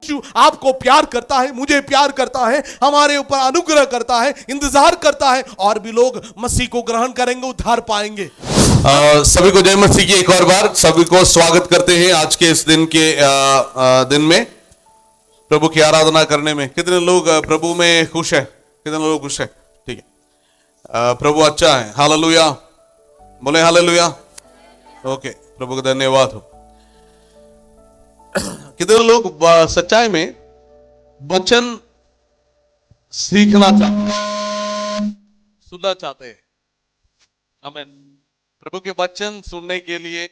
यीशु आपको प्यार करता है, मुझे प्यार करता है, हमारे ऊपर अनुग्रह करता है, इंतजार करता है, और भी लोग मसीह को ग्रहण करेंगे, उद्धार पाएंगे। सभी को जय मसीह की एक और बार सभी को स्वागत करते हैं आज के इस दिन के दिन में प्रभु की आराधना करने में। कितने लोग प्रभु में खुश है? कितने लोग खुश है? ठीक है, प्रभु अच्छा है। हालेलुया, बोले हालेलुया। ओके, प्रभु का धन्यवाद हो। कितने लोग सच्चाई में वचन सीखना चाहते हैं, सुनना चाहते हैं? आमीन। प्रभु के वचन सुनने के लिए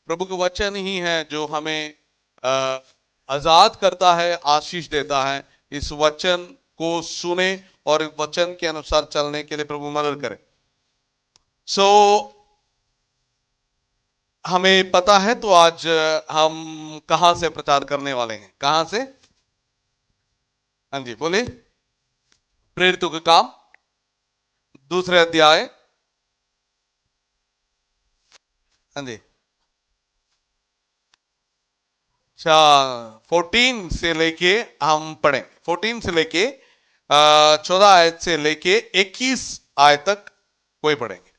प्रभु के वचन ही है जो हमें आजाद करता है, आशीष देता है। इस वचन को सुने और इस वचन के अनुसार चलने के लिए प्रभु मदद करे। हमें पता है तो आज हम कहां से प्रचार करने वाले हैं? कहां से? हाँ जी, बोले। प्रेरितों के काम दूसरे अध्याय, हाँ जी, 14 से लेके हम पढ़े, 14 से लेके 14 आयत से लेके 21 आयत तक कोई पढ़ेंगे।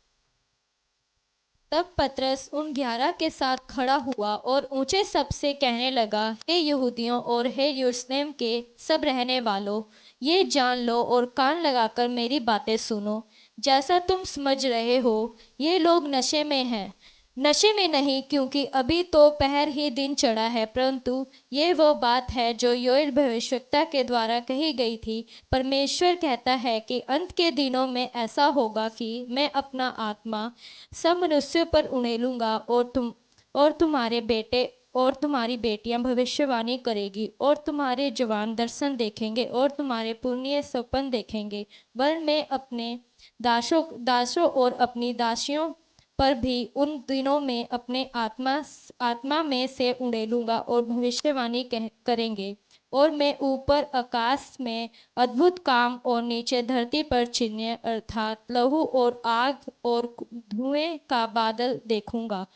तब पतरस उन 11 के साथ खड़ा हुआ और ऊंचे शब्द से कहने लगा, हे यहूदियों और हे यरूशलेम के सब रहने वालों, ये जान लो और कान लगाकर मेरी बातें सुनो। जैसा तुम समझ रहे हो ये लोग नशे में हैं, नशे में नहीं, क्योंकि अभी तो पहर ही दिन चढ़ा है, परंतु ये वो बात है जो योएल भविष्यवक्ता के द्वारा कही गई थी। परमेश्वर कहता है कि अंत के दिनों में ऐसा होगा कि मैं अपना आत्मा सब मनुष्यों पर उड़ेलूंगा और तुम्हारे बेटे और तुम्हारी बेटियां भविष्यवाणी करेगी और तुम्हारे जवान दर्शन देखेंगे और तुम्हारे पुण्य स्वप्न देखेंगे। वरन मैं अपने दासों और अपनी दासियों पर भी उन दिनों में अपने आत्मा में से उड़ेलूंगा और भविष्यवाणी करेंगे। और मैं ऊपर आकाश में अद्भुत काम और नीचे धरती पर चिन्ह अर्थात लहू और आग और धुएं का बादल देखूंगा।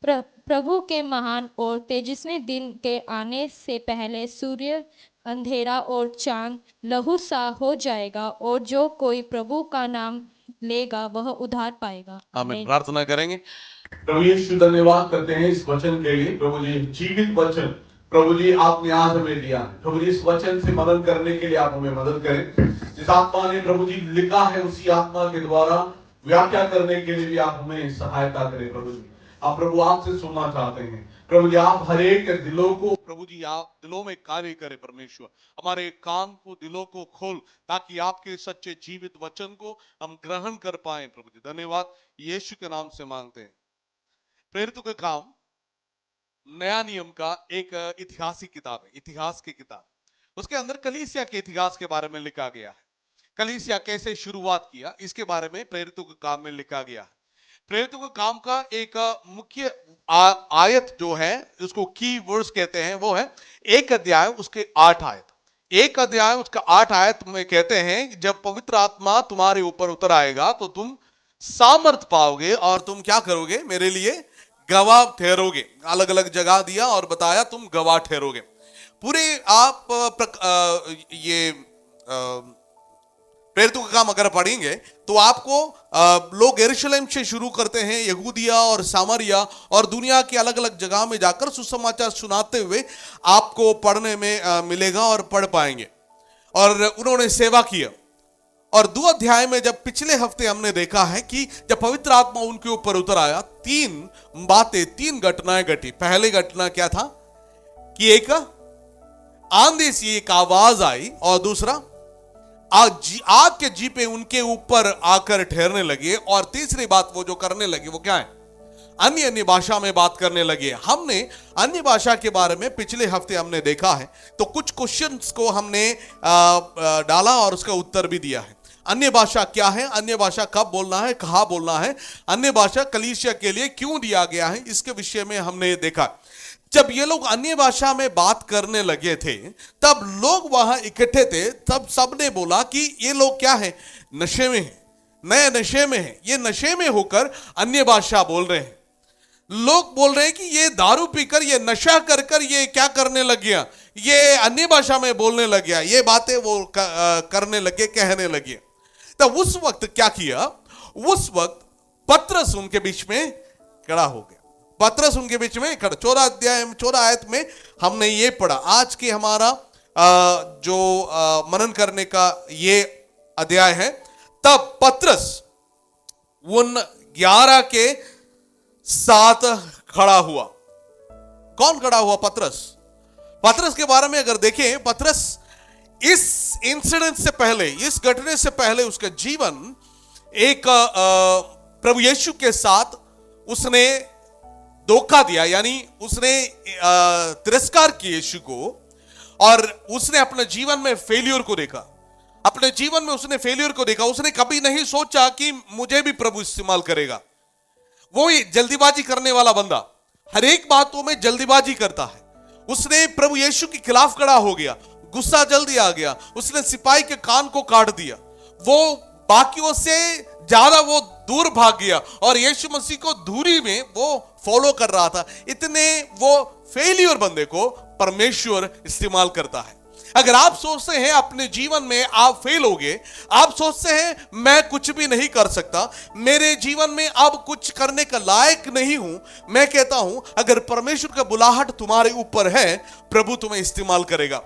प्रभु के महान और तेजस्वी दिन के आने से पहले सूर्य अंधेरा और चांद लहू सा हो जाएगा, और जो कोई प्रभु का नाम लेगा वह उद्धार पाएगा। आमीन। प्रार्थना करेंगे। प्रभु यीशु, धन्यवाद करते हैं इस वचन के लिए। प्रभु जी, जीवित वचन प्रभु जी आपने आज हमें दिया। प्रभु जी, इस वचन से मदद करने के लिए आप हमें मदद करें। जिस आत्मा ने प्रभु जी लिखा है उसी आत्मा के द्वारा व्याख्या करने के लिए भी आप हमें सहायता करें। प्रभु जी, आप प्रभु आपसे सुनना चाहते हैं। प्रभु जी, आप हर एक दिलों को प्रभु जी आप दिलों में कार्य करें। परमेश्वर, हमारे कान को, दिलों को खोल, ताकि आपके सच्चे जीवित वचन को हम ग्रहण कर पाए। प्रभु जी धन्यवाद, यीशु के नाम से मांगते हैं। प्रेरितों के काम नया नियम का एक ऐतिहासिक किताब है, इतिहास की किताब। उसके अंदर कलीसिया के इतिहास के बारे में लिखा गया है। कलीसिया कैसे शुरुआत किया इसके बारे में प्रेरितों के काम में लिखा गया है। प्रेरितों के काम का एक मुख्य आयत जो है, उसको की वर्ड्स कहते हैं, वो है 1 अध्याय उसके 8 आयत। 1 अध्याय उसका 8 आयत में कहते हैं कि जब पवित्र आत्मा तुम्हारे ऊपर उतर आएगा तो तुम सामर्थ पाओगे और तुम क्या करोगे? मेरे लिए गवाह ठहरोगे। अलग अलग जगह दिया और बताया तुम गवाह ठहरोगे। पूरे आप ये प्रेरितों का काम अगर पढ़ेंगे तो आपको लोग यरूशलेम से शुरू करते हैं, यहूदिया और सामरिया और दुनिया की अलग अलग जगह में जाकर सुसमाचार सुनाते हुए आपको पढ़ने में मिलेगा और पढ़ पाएंगे। और उन्होंने सेवा किया। और 2 अध्याय में जब पिछले हफ्ते हमने देखा है कि जब पवित्र आत्मा उनके ऊपर उतर आया, 3 घटनाएं घटी। पहली घटना क्या था कि एक आंधी सी एक आवाज आई, और दूसरा आग के जीपे उनके ऊपर आकर ठहरने लगे, और तीसरी बात वो जो करने लगे वो क्या है? अन्य भाषा में बात करने लगे। हमने अन्य भाषा के बारे में पिछले हफ्ते हमने देखा है, तो कुछ क्वेश्चंस को हमने डाला और उसका उत्तर भी दिया है। अन्य भाषा क्या है, अन्य भाषा कब बोलना है, कहाँ बोलना है, अन्य भाषा कलीसिया के लिए क्यों दिया गया है, इसके विषय में हमने देखा। जब ये लोग अन्य भाषा में बात करने लगे थे तब लोग वहां इकट्ठे थे, तब सबने बोला कि ये लोग क्या है? नशे में है, नए नशे में है, ये नशे में होकर अन्य भाषा बोल रहे हैं। लोग बोल रहे हैं कि ये दारू पीकर, ये नशा कर कर ये क्या करने लग गया, ये अन्य भाषा में बोलने लग गया, ये बातें वो करने लगे, कहने लगे। तो उस वक्त क्या किया, उस वक्त पतरस उनके बीच में खड़ा हो गया। पतरस उनके बीच में खड़ा, 14 आयत में हमने ये पढ़ा। आज के हमारा जो मनन करने का ये अध्याय है। तब पतरस उन 11 के साथ खड़ा हुआ। कौन खड़ा हुआ? पतरस। पतरस के बारे में अगर देखें, पतरस इस इंसिडेंट से पहले, इस घटने से पहले उसका जीवन एक प्रभु यीशु के साथ उसने धोखा दिया, यानी उसने तिरस्कार किया यीशु को, और उसने अपने जीवन में फेल्यूर को देखा। अपने जीवन में उसने फेल्यूर को देखा। उसने कभी नहीं सोचा कि मुझे भी प्रभु इस्तेमाल करेगा। वो जल्दीबाजी करने वाला बंदा, हर एक बातों में जल्दीबाजी करता है। उसने प्रभु यीशु के खिलाफ खड़ा हो गया, गुस्सा जल्दी आ गया, उसने सिपाही के कान को काट दिया। वो बाकियों से ज्यादा वो दूर भाग गया और यीशु मसीह को दूरी में वो फॉलो कर रहा था। इतने वो फेलियर बंदे को परमेश्वर इस्तेमाल करता है। अगर आप सोचते हैं अपने जीवन में आप फेल हो गए, आप सोचते हैं मैं कुछ भी नहीं कर सकता, मेरे जीवन में अब कुछ करने का लायक नहीं हूं, मैं कहता हूं अगर परमेश्वर का बुलाहट तुम्हारे ऊपर है, प्रभु तुम्हें इस्तेमाल करेगा।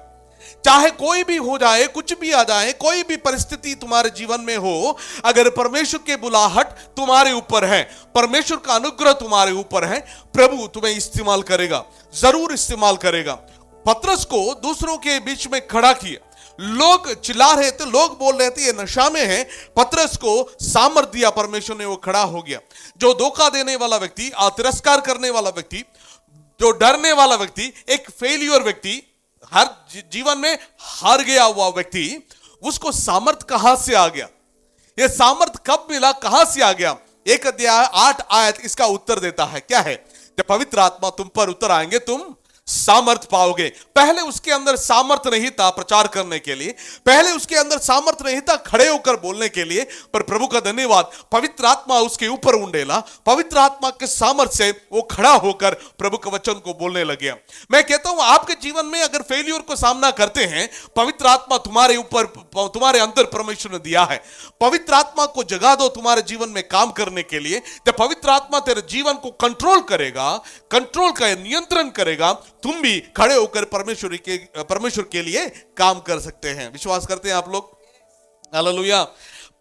चाहे कोई भी हो जाए, कुछ भी आ जाए, कोई भी परिस्थिति तुम्हारे जीवन में हो, अगर परमेश्वर के बुलाहट तुम्हारे ऊपर है, परमेश्वर का अनुग्रह तुम्हारे ऊपर है, प्रभु तुम्हें इस्तेमाल करेगा, जरूर इस्तेमाल करेगा। पतरस को दूसरों के बीच में खड़ा किया। लोग चिल्ला रहे थे, लोग बोल रहे थे ये नशा में है। पतरस को सामर्थ दिया परमेश्वर ने, वो खड़ा हो गया। जो धोखा देने वाला व्यक्ति, तिरस्कार करने वाला व्यक्ति, जो डरने वाला व्यक्ति, एक फेलियर व्यक्ति, हर जीवन में हार गया हुआ व्यक्ति, उसको सामर्थ कहां से आ गया? यह सामर्थ कब मिला, कहां से आ गया? 1 अध्याय 8 आयत इसका उत्तर देता है। क्या है? जब पवित्र आत्मा तुम पर उतर आएंगे तुम सामर्थ पाओगे। पहले उसके अंदर सामर्थ नहीं था प्रचार करने के लिए, पहले उसके अंदर सामर्थ नहीं था खड़े होकर बोलने के लिए, पर प्रभु का धन्यवाद, पवित्र आत्मा उसके ऊपर उंडेला। पवित्र आत्मा के सामर्थ से वो खड़ा होकर प्रभु के वचन को बोलने लगे। मैं कहता हूं आपके जीवन में अगर फेलियर को सामना करते हैं, पवित्र आत्मा तुम्हारे ऊपर, तुम्हारे अंदर परमेश्वर ने दिया है। पवित्र आत्मा को जगा दो तुम्हारे जीवन में काम करने के लिए। जब पवित्र आत्मा तेरे जीवन को कंट्रोल करेगा, कंट्रोल का नियंत्रण करेगा, तुम भी खड़े होकर परमेश्वर के लिए काम कर सकते हैं। विश्वास करते हैं आप लोग? हालेलुया।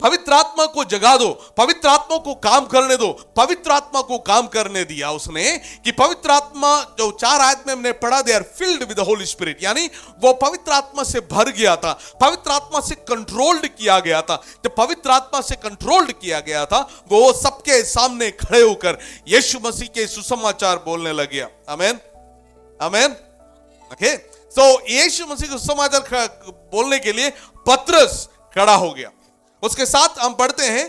पवित्र आत्मा को जगा दो, पवित्र आत्मा को काम करने दो। पवित्र आत्मा को काम करने दिया उसने कि पवित्र आत्मा, जो 4 आयत में हमने पढ़ा, they are filled with the holy spirit, यानी वो पवित्र आत्मा से भर गया था, पवित्र आत्मा से कंट्रोल्ड किया गया था। जब पवित्र आत्मा से कंट्रोल्ड किया गया था, वो सबके सामने खड़े होकर यीशु मसीह के सुसमाचार बोलने लग गया। आमीन, आमीन। ओके, सो यीशु मसीह को सुसमाचार बोलने के लिए पतरस खड़ा हो गया। उसके साथ हम पढ़ते हैं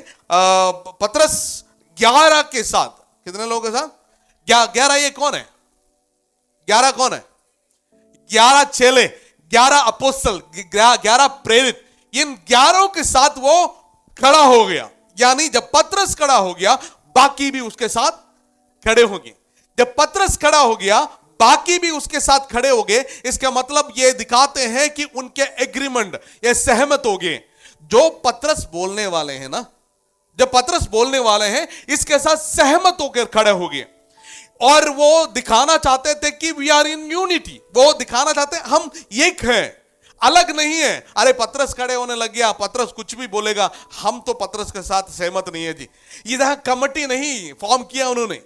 पतरस 11 के साथ, कितने लोगों के साथ? 11। ये कौन है? 11 कौन है? 11 चेले, 11 अपोस्तल, 11 प्रेरित, इन 11 के साथ वो खड़ा हो गया। यानी जब पतरस खड़ा हो गया, बाकी भी उसके साथ खड़े हो गए। जब पतरस खड़ा हो गया, बाकी भी उसके साथ खड़े हो गए। इसका मतलब ये दिखाते हैं कि उनके एग्रीमेंट, ये सहमत हो गए। जो पतरस बोलने वाले हैं ना, जब पतरस बोलने वाले हैं, इसके साथ सहमत होकर खड़े हो गए। और वो दिखाना चाहते थे कि वी आर इन यूनिटी। वो दिखाना चाहते हैं हम एक हैं, अलग नहीं है। अरे पतरस खड़े होने लग गया, पतरस कुछ भी बोलेगा, हम तो पतरस के साथ सहमत नहीं है जी। इधर कमेटी नहीं फॉर्म किया उन्होंने।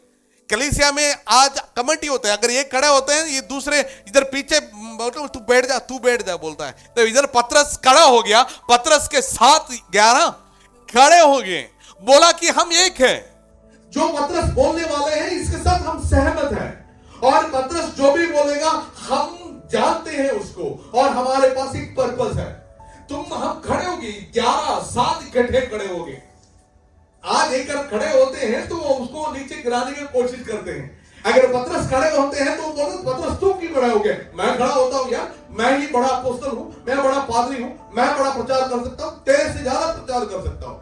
कलीसिया में आज कमेटी होता है, अगर ये खड़े होते हैं, ये दूसरे इधर पीछे तू बैठ जा, तू बैठ जा बोलता है। तो इधर पतरस खड़ा हो गया, पतरस के साथ 11 खड़े हो गए, बोला कि हम एक हैं। जो पतरस बोलने वाले हैं, इसके साथ हम सहमत हैं। और पतरस जो भी बोलेगा, हम जानते हैं उसको, और हमारे पास एक पर्पस है। हम खड़े हो गए, 11 साथ इकट्ठे खड़े हो गए। आज एक खड़े होते हैं तो वो उसको नीचे गिराने की कोशिश करते हैं। अगर पतरस खड़े होते हैं तो बोलते पतरस तू क्यों बड़ा हो गया? मैं खड़ा होता हूं यार, मैं ही बड़ा अपोस्तल हूं, मैं बड़ा पादरी हूं, मैं बड़ा प्रचार कर सकता हूं, तेरे से ज्यादा प्रचार कर सकता हूं।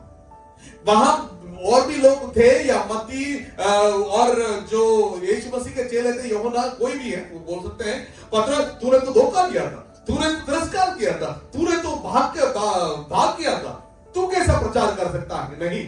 वहां और भी लोग थे या मत्ती और जो यीशु मसीह के चेले थे, यूहन्ना, कोई भी है, वो बोल सकते हैं पतरस तूने तो धोखा किया था, तूने तो तिरस्कार किया था, तूने तो भाग किया था, तू कैसा प्रचार कर सकता है? नहीं,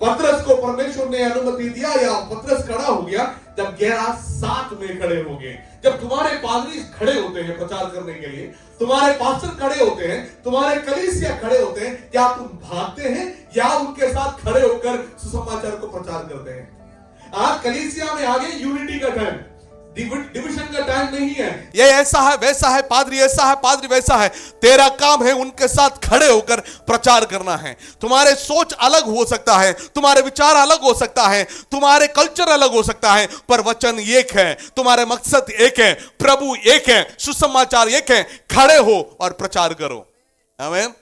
पतरस को परमेश्वर ने अनुमति दिया या पतरस खड़ा हो गया जब 11 साथ में खड़े हो गए। जब तुम्हारे पादरी खड़े होते हैं प्रचार करने के लिए, तुम्हारे पास्टर खड़े होते हैं, तुम्हारे कलीसिया खड़े होते हैं, क्या तुम भागते हैं या उनके साथ खड़े होकर सुसमाचार को प्रचार करते हैं? आज कलीसिया में आगे यूनिटी का टाइम, डिविजन का टाइम नहीं है। ये ऐसा है, वैसा है, पादरी ऐसा है, पादरी वैसा है। तेरा काम है उनके साथ खड़े होकर प्रचार करना है। तुम्हारे सोच अलग हो सकता है, तुम्हारे विचार अलग हो सकता है, तुम्हारे कल्चर अलग हो सकता है, पर वचन एक है, तुम्हारे मकसद एक है, प्रभु एक है, सुसमाचार एक है। खड़े हो और प्रचार करो। आमीन।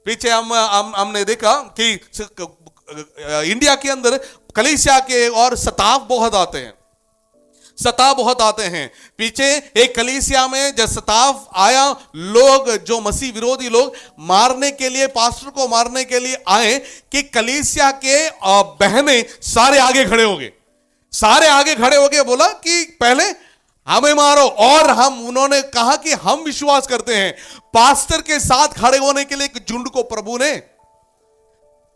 पीछे हमने देखा कि इंडिया के अंदर कलीसिया के और सताव बहुत आते हैं, सताव बहुत आते हैं। पीछे एक कलीसिया में जब सताव आया, लोग जो मसीह विरोधी लोग मारने के लिए, पास्टर को मारने के लिए आए कि कलीसिया के बहनें सारे आगे खड़े हो गए, सारे आगे खड़े हो गए, बोला कि पहले हमें मारो। और उन्होंने कहा कि हम विश्वास करते हैं पास्टर के साथ खड़े होने के लिए एक झुंड को प्रभु ने,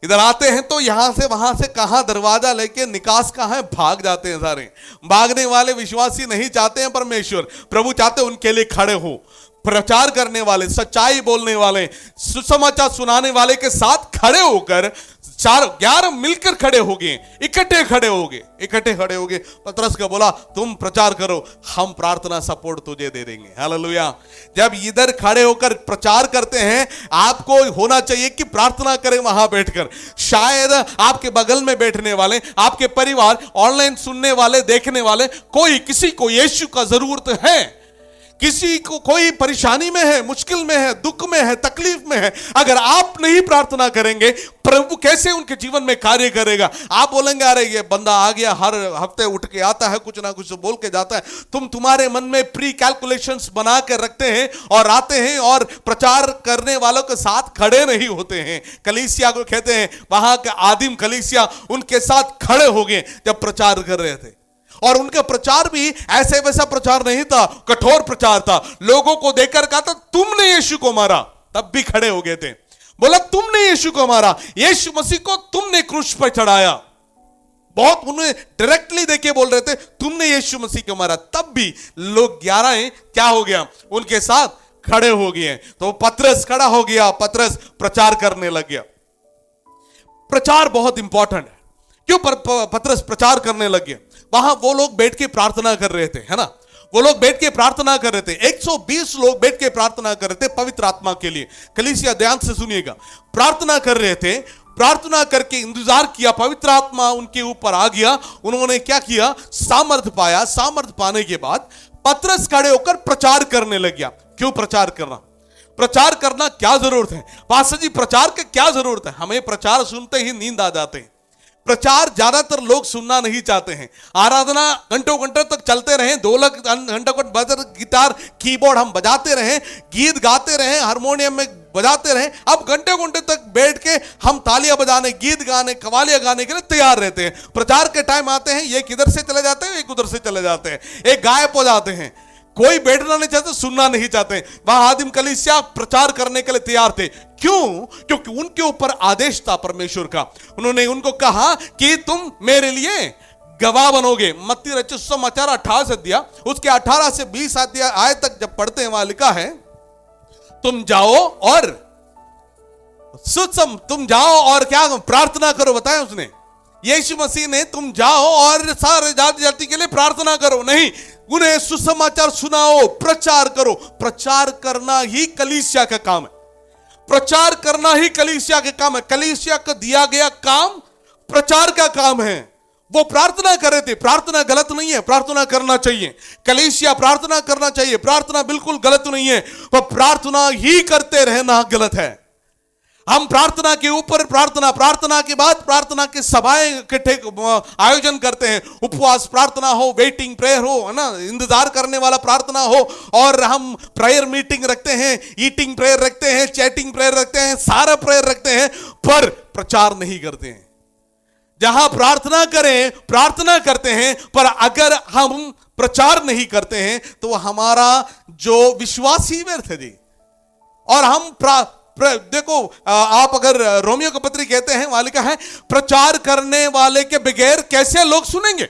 इधर आते हैं तो यहां से वहां से कहां दरवाजा लेके निकास कहां है, भाग जाते हैं सारे। भागने वाले विश्वासी नहीं चाहते हैं परमेश्वर, प्रभु चाहते हैं उनके लिए खड़े हो। प्रचार करने वाले, सच्चाई बोलने वाले, सुसमाचार सुनाने वाले के साथ खड़े होकर 11 मिलकर खड़े हो गए, इकट्ठे खड़े हो गए, इकट्ठे खड़े हो गए। पतरस को बोला तुम प्रचार करो, हम प्रार्थना सपोर्ट तुझे दे देंगे। हालेलुया। जब इधर खड़े होकर प्रचार करते हैं, आपको होना चाहिए कि प्रार्थना करें वहां बैठकर। शायद आपके बगल में बैठने वाले, आपके परिवार, ऑनलाइन सुनने वाले, देखने वाले, कोई किसी को यीशु का जरूरत है, किसी को कोई परेशानी में है, मुश्किल में है, दुख में है, तकलीफ में है। अगर आप नहीं प्रार्थना करेंगे, प्रभु कैसे उनके जीवन में कार्य करेगा? आप बोलेंगे अरे ये बंदा आ गया, हर हफ्ते उठ के आता है, कुछ ना कुछ बोल के जाता है। तुम्हारे मन में प्री कैलकुलेशंस बना के रखते हैं और आते हैं और प्रचार करने वालों के साथ खड़े नहीं होते हैं। कलीसिया को कहते हैं, वहां का आदिम कलीसिया उनके साथ खड़े हो गए जब प्रचार कर रहे थे। और उनका प्रचार भी ऐसे वैसा प्रचार नहीं था, कठोर प्रचार था। लोगों को देखकर कहा था तुमने यीशु को मारा, तब भी खड़े हो गए थे। बोला तुमने यीशु को मारा, यीशु मसीह को तुमने क्रूस पर चढ़ाया। बहुत उन्हें डायरेक्टली देके बोल रहे थे तुमने यीशु मसीह को मारा, तब भी लोग 11 क्या हो गया, उनके साथ खड़े हो गए। तो पतरस खड़ा हो गया, पतरस प्रचार करने लग गया। प्रचार बहुत इंपॉर्टेंट है। क्यों पतरस प्रचार करने लग गया? वहां वो लोग बैठ के प्रार्थना कर रहे थे, है ना, वो लोग बैठ के प्रार्थना कर रहे थे। 120 लोग बैठ के प्रार्थना कर रहे थे पवित्र आत्मा के लिए। कलीसिया ध्यान से सुनिएगा, प्रार्थना कर रहे थे, प्रार्थना करके इंतजार किया, पवित्र आत्मा उनके ऊपर आ गया। उन्होंने क्या किया, सामर्थ पाया। सामर्थ पाने के बाद पतरस खड़े होकर प्रचार करने लग गया। क्यों प्रचार करना? प्रचार करना क्या जरूरत है? पास्टर जी प्रचार की क्या जरूरत है? हमें प्रचार सुनते ही नींद आ जाते हैं। प्रचार ज्यादातर लोग सुनना नहीं चाहते हैं। आराधना घंटों घंटों तक चलते रहे, ढोलक घंटों घंटों, गिटार, कीबोर्ड हम बजाते रहे, गीत गाते रहे, हारमोनियम में बजाते रहे। अब घंटे घंटे तक बैठ के हम तालियां बजाने, गीत गाने, कवालियां गाने के लिए तैयार रहते हैं। प्रचार के टाइम आते हैं, एक इधर से चले जाते हैं, एक उधर से चले जाते हैं, एक गायब हो जाते हैं। कोई बैठना नहीं चाहते, सुनना नहीं चाहते। वहां आदिम कलीसिया प्रचार करने के लिए तैयार थे। क्यों? क्योंकि उनके ऊपर आदेश था परमेश्वर का। उन्होंने उनको कहा कि तुम मेरे लिए गवाह बनोगे। मत्ती रचित सुसमाचार 18 से दिया, उसके 18 से 20 आयत तक जब पढ़ते हैं, वहां लिखा है तुम जाओ और तुम जाओ और क्या प्रार्थना करो। बताया उसने, यीशु मसीह ने तुम जाओ और सारे जाति जाति के लिए प्रार्थना करो नहीं, उन्हें सुसमाचार सुनाओ, प्रचार करो। प्रचार करना ही कलीसिया का काम है। प्रचार करना ही कलीसिया का काम है। कलीसिया को दिया गया काम प्रचार का काम है। वो प्रार्थना कर रहे थे, प्रार्थना गलत नहीं है, प्रार्थना करना चाहिए। कलीसिया प्रार्थना करना चाहिए, प्रार्थना बिल्कुल गलत नहीं है। वो प्रार्थना ही करते रहना गलत है। हम प्रार्थना के ऊपर प्रार्थना, प्रार्थना के बाद प्रार्थना के सभाएं इकट्ठे आयोजन करते हैं। उपवास प्रार्थना हो, वेटिंग प्रेयर हो, है ना, इंतजार करने वाला प्रार्थना हो, और हम प्रेयर मीटिंग रखते हैं, ईटिंग प्रेयर रखते हैं, चैटिंग प्रेयर रखते हैं, सारा प्रेयर रखते हैं, पर प्रचार नहीं करते हैं। जहां प्रार्थना करें, प्रार्थना करते हैं, पर अगर हम प्रचार नहीं करते हैं तो हमारा जो विश्वास ही व्यर्थ है जी। और हम देखो, आप अगर रोमियो का पत्री कहते हैं, वहां लिखा है प्रचार करने वाले के बगैर कैसे लोग सुनेंगे।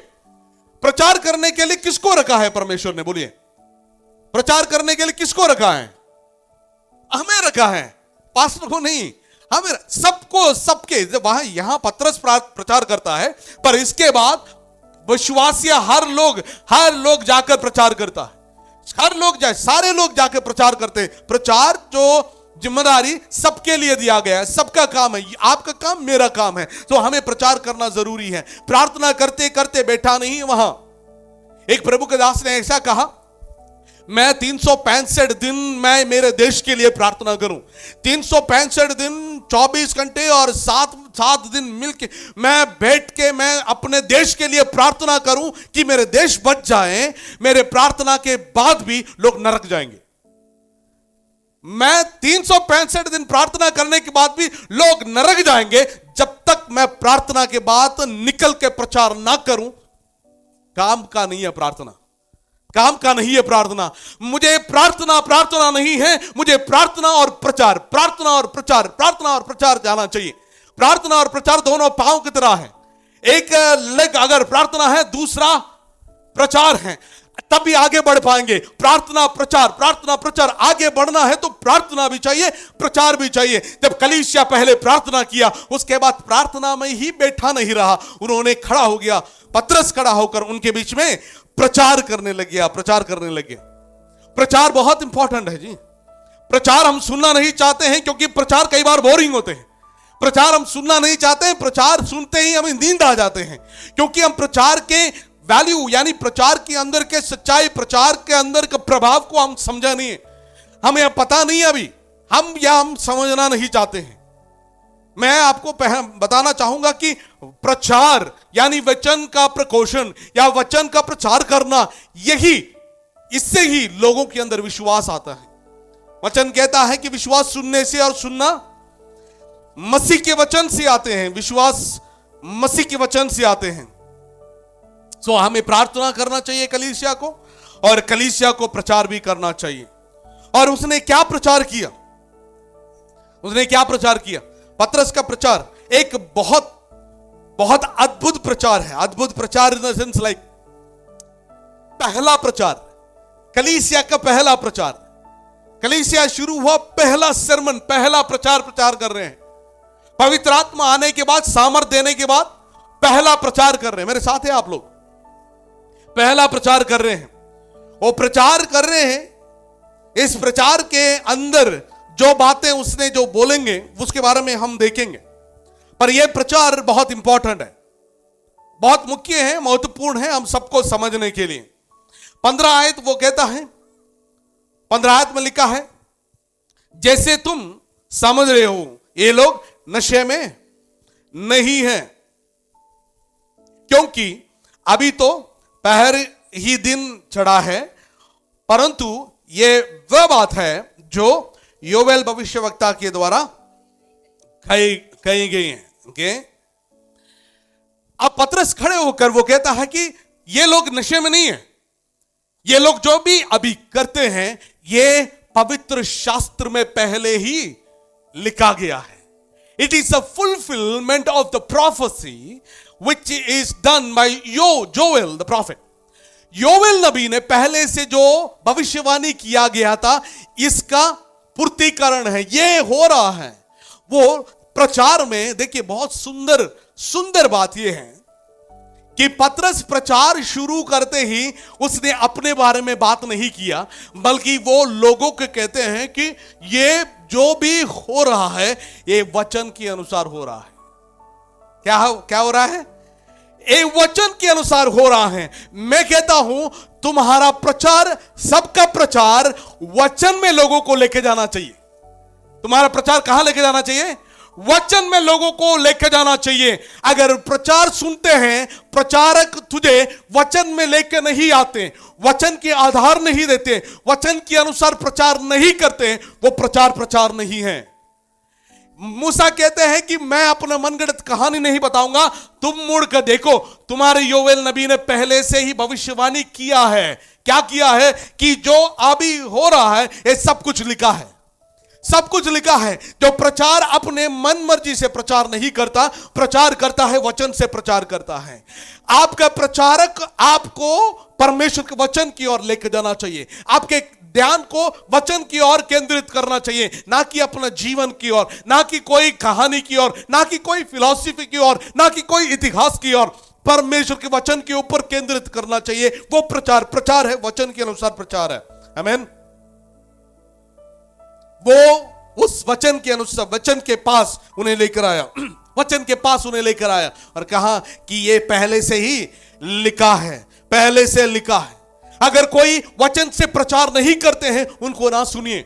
प्रचार करने के लिए किसको रखा है परमेश्वर ने, बोलिए? प्रचार करने के लिए किसको रखा है? हमें रखा है, पास्टर को नहीं, हमें, सबको, सबके। वहां यहां पत्रस प्रचार करता है, पर इसके बाद विश्वासी हर लोग जाकर प्रचार करता है। हर लोग जाए, सारे लोग जाकर प्रचार करते हैं। प्रचार जो जिम्मेदारी सबके लिए दिया गया है, सबका काम है, आपका काम, मेरा काम है, तो हमें प्रचार करना जरूरी है। प्रार्थना करते करते बैठा नहीं वहां। एक प्रभु के दास ने ऐसा कहा, मैं 365 दिन मैं मेरे देश के लिए प्रार्थना करूं, 365 दिन 24 घंटे और 7 दिन मिलके मैं बैठ के मैं अपने देश के लिए प्रार्थना करूं कि मेरे देश बच जाए। मेरे प्रार्थना के बाद भी लोग नरक जाएंगे। मैं 365 दिन प्रार्थना करने के बाद भी लोग नरक जाएंगे जब तक मैं प्रार्थना के बाद निकल के प्रचार ना करूं। काम का नहीं है प्रार्थना, काम का नहीं है प्रार्थना। मुझे प्रार्थना नहीं है, मुझे प्रार्थना और प्रचार, प्रार्थना और प्रचार, प्रार्थना और प्रचार जाना चाहिए। प्रार्थना और प्रचार दोनों पांव की तरह है। एक लेग अगर प्रार्थना है, दूसरा प्रचार है, तभी आगे बढ़ पाएंगे। प्रार्थना प्रचार, आगे बढ़ना है तो प्रार्थना भी चाहिए, प्रचार भी चाहिए। जब कलीसिया पहले प्रार्थना किया, उसके बाद प्रार्थना में ही बैठा नहीं रहा, उन्होंने खड़ा हो गया, पतरस खड़ा होकर उनके बीच में प्रचार करने लग गया। प्रचार बहुत इंपॉर्टेंट है जी। प्रचार हम सुनना नहीं चाहते हैं, क्योंकि प्रचार कई बार बोरिंग होते हैं। प्रचार हम सुनना नहीं चाहते हैं, प्रचार सुनते ही हमें नींद आ जाते हैं, क्योंकि हम प्रचार के वैल्यू, यानी प्रचार के अंदर के सच्चाई, प्रचार के अंदर के प्रभाव को हम समझा नहीं है, हमें पता नहीं है अभी, हम समझना नहीं चाहते हैं। मैं आपको बताना चाहूंगा कि प्रचार यानी वचन का प्रघोषण या वचन का प्रचार करना, इससे ही लोगों के अंदर विश्वास आता है। वचन कहता है कि विश्वास सुनने से, और सुनना मसीह के वचन से आते हैं, विश्वास मसीह के वचन से आते हैं। सो हमें प्रार्थना करना चाहिए कलीसिया को, और कलीसिया को प्रचार भी करना चाहिए। और उसने क्या प्रचार किया? पतरस का प्रचार एक बहुत अद्भुत प्रचार है। अद्भुत प्रचार इन द सेंस लाइक पहला प्रचार, कलीसिया का पहला प्रचार। कलीसिया शुरू हुआ, पहला सरमन, पहला प्रचार कर रहे हैं। पवित्र आत्मा आने के बाद, सामर्थ देने के बाद पहला प्रचार कर रहे हैं। मेरे साथ है आप लोग? पहला प्रचार कर रहे हैं। वो प्रचार कर रहे हैं। इस प्रचार के अंदर जो बातें उसने जो बोलेंगे उसके बारे में हम देखेंगे, पर यह प्रचार बहुत इंपॉर्टेंट है, बहुत मुख्य है, महत्वपूर्ण है हम सबको समझने के लिए। 15 आयत वो कहता है, 15 आयत में लिखा है, जैसे तुम समझ रहे हो ये लोग नशे में नहीं है, क्योंकि अभी तो पहर ही दिन चढ़ा है, परंतु ये वह बात है जो योवेल भविष्यवक्ता के द्वारा कही गई है। ओके, अब पतरस खड़े होकर वो कहता है कि ये लोग नशे में नहीं है, ये लोग जो भी अभी करते हैं ये पवित्र शास्त्र में पहले ही लिखा गया है। It is a fulfilment of the prophecy which is done by Joel the prophet। योवेल नबी ने पहले से जो भविष्यवाणी किया गया था, इसका पूर्तिकरण है, ये हो रहा है। वो प्रचार में देखिए, बहुत सुंदर बात ये है कि पतरस प्रचार शुरू करते ही उसने अपने बारे में बात नहीं किया, बल्कि वो लोगों को कहते हैं कि ये जो भी हो रहा है ये वचन के अनुसार हो रहा है। क्या हो रहा है? एक वचन के अनुसार हो रहा है। मैं कहता हूं तुम्हारा प्रचार, सबका प्रचार वचन में लोगों को लेके जाना चाहिए। तुम्हारा प्रचार कहां लेके जाना चाहिए? वचन में लोगों को लेके जाना चाहिए। अगर प्रचार सुनते हैं, प्रचारक तुझे वचन में लेके नहीं आते, वचन के आधार नहीं देते, वचन के अनुसार प्रचार नहीं करते, वो प्रचार नहीं है। मूसा कहते हैं कि मैं अपना मनगढ़ंत कहानी नहीं बताऊंगा, तुम मुड़ कर देखो, तुम्हारे योवेल नबी ने पहले से ही भविष्यवाणी किया है। क्या किया है? कि जो अभी हो रहा है ये सब कुछ लिखा है, सब कुछ लिखा है। जो प्रचार अपने मन मर्जी से प्रचार नहीं करता, प्रचार करता है वचन से प्रचार करता है। आपका प्रचारक आपको परमेश्वर के वचन की ओर लेकर जाना चाहिए, आपके ध्यान को वचन की ओर केंद्रित करना चाहिए, ना कि अपना जीवन की ओर, ना कि कोई कहानी की ओर, ना कि कोई फिलॉसफी की ओर, ना कि कोई इतिहास की ओर। परमेश्वर के वचन के ऊपर केंद्रित करना चाहिए। वो प्रचार है, वचन के अनुसार प्रचार है। आमीन। वो उस वचन के अनुसार वचन के पास उन्हें लेकर आया, वचन के पास उन्हें लेकर आया और कहा कि ये पहले से ही लिखा है, पहले से लिखा है। अगर कोई वचन से प्रचार नहीं करते हैं उनको ना सुनिए।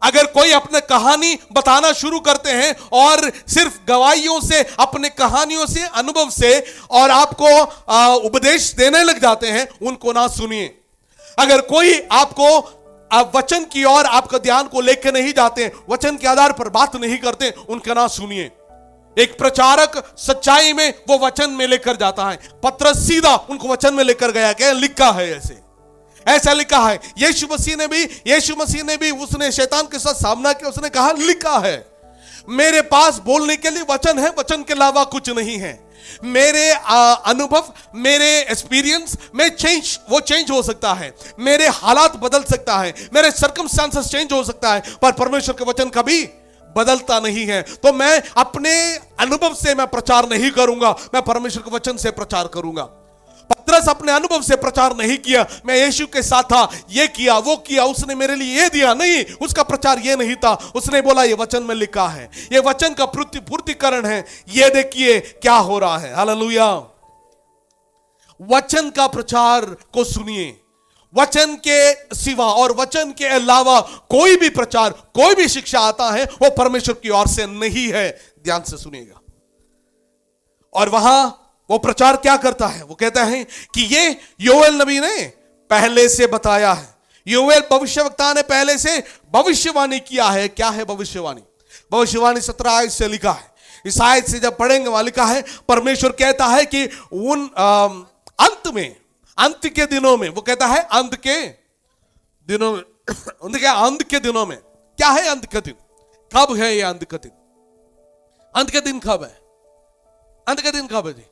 अगर कोई अपने कहानी बताना शुरू करते हैं और सिर्फ गवाहियों से, अपने कहानियों से, अनुभव से और आपको उपदेश देने लग जाते हैं, उनको ना सुनिए। अगर कोई आपको वचन की ओर आपका ध्यान को लेकर नहीं जाते, वचन के आधार पर बात नहीं करते, उनका ना सुनिए। एक प्रचारक सच्चाई में वो वचन में लेकर जाता है। पतरस सीधा उनको वचन में लेकर गया, क्या लिखा है, ऐसा लिखा है। यीशु मसीह ने भी उसने शैतान के साथ सामना किया, उसने कहा लिखा है। मेरे पास बोलने के लिए वचन है, वचन के अलावा कुछ नहीं है। मेरे अनुभव, मेरे एक्सपीरियंस में चेंज हो सकता है, मेरे हालात बदल सकता है, मेरे सर्कमस्टांसेस चेंज हो सकता है, पर परमेश्वर के वचन कभी बदलता नहीं है। तो मैं अपने अनुभव से मैं प्रचार नहीं करूंगा, मैं परमेश्वर के वचन से प्रचार करूंगा। पतरस अपने अनुभव से प्रचार नहीं किया, मैं यीशु के साथ था, ये किया वो किया, उसने मेरे लिए ये दिया, नहीं, उसका प्रचार ये नहीं था। उसने बोला ये वचन में लिखा है, ये वचन का पूर्तिकरण है, ये देखिए क्या हो रहा है। हालेलुया। वचन का प्रचार को सुनिए। वचन के सिवा और वचन के अलावा कोई भी प्रचार, कोई भी शिक्षा आता है वो परमेश्वर की ओर से नहीं है। ध्यान से सुनिएगा। और वहां वो प्रचार क्या करता है? वो कहता है कि ये योएल नबी ने पहले से बताया है, योएल भविष्यवक्ता ने पहले से भविष्यवाणी किया है। क्या है भविष्यवाणी? भविष्यवाणी 17 आयत से लिखा है। इस आयत से जब पढ़ेंगे वहां लिखा है, परमेश्वर कहता है कि उन अंत के दिनों में, वो कहता है अंत के दिनों में, अंत के दिनों में। क्या है अंत का दिन? कब है ये अंत का दिन? अंत का दिन कब है? अंत का दिन कब है जी?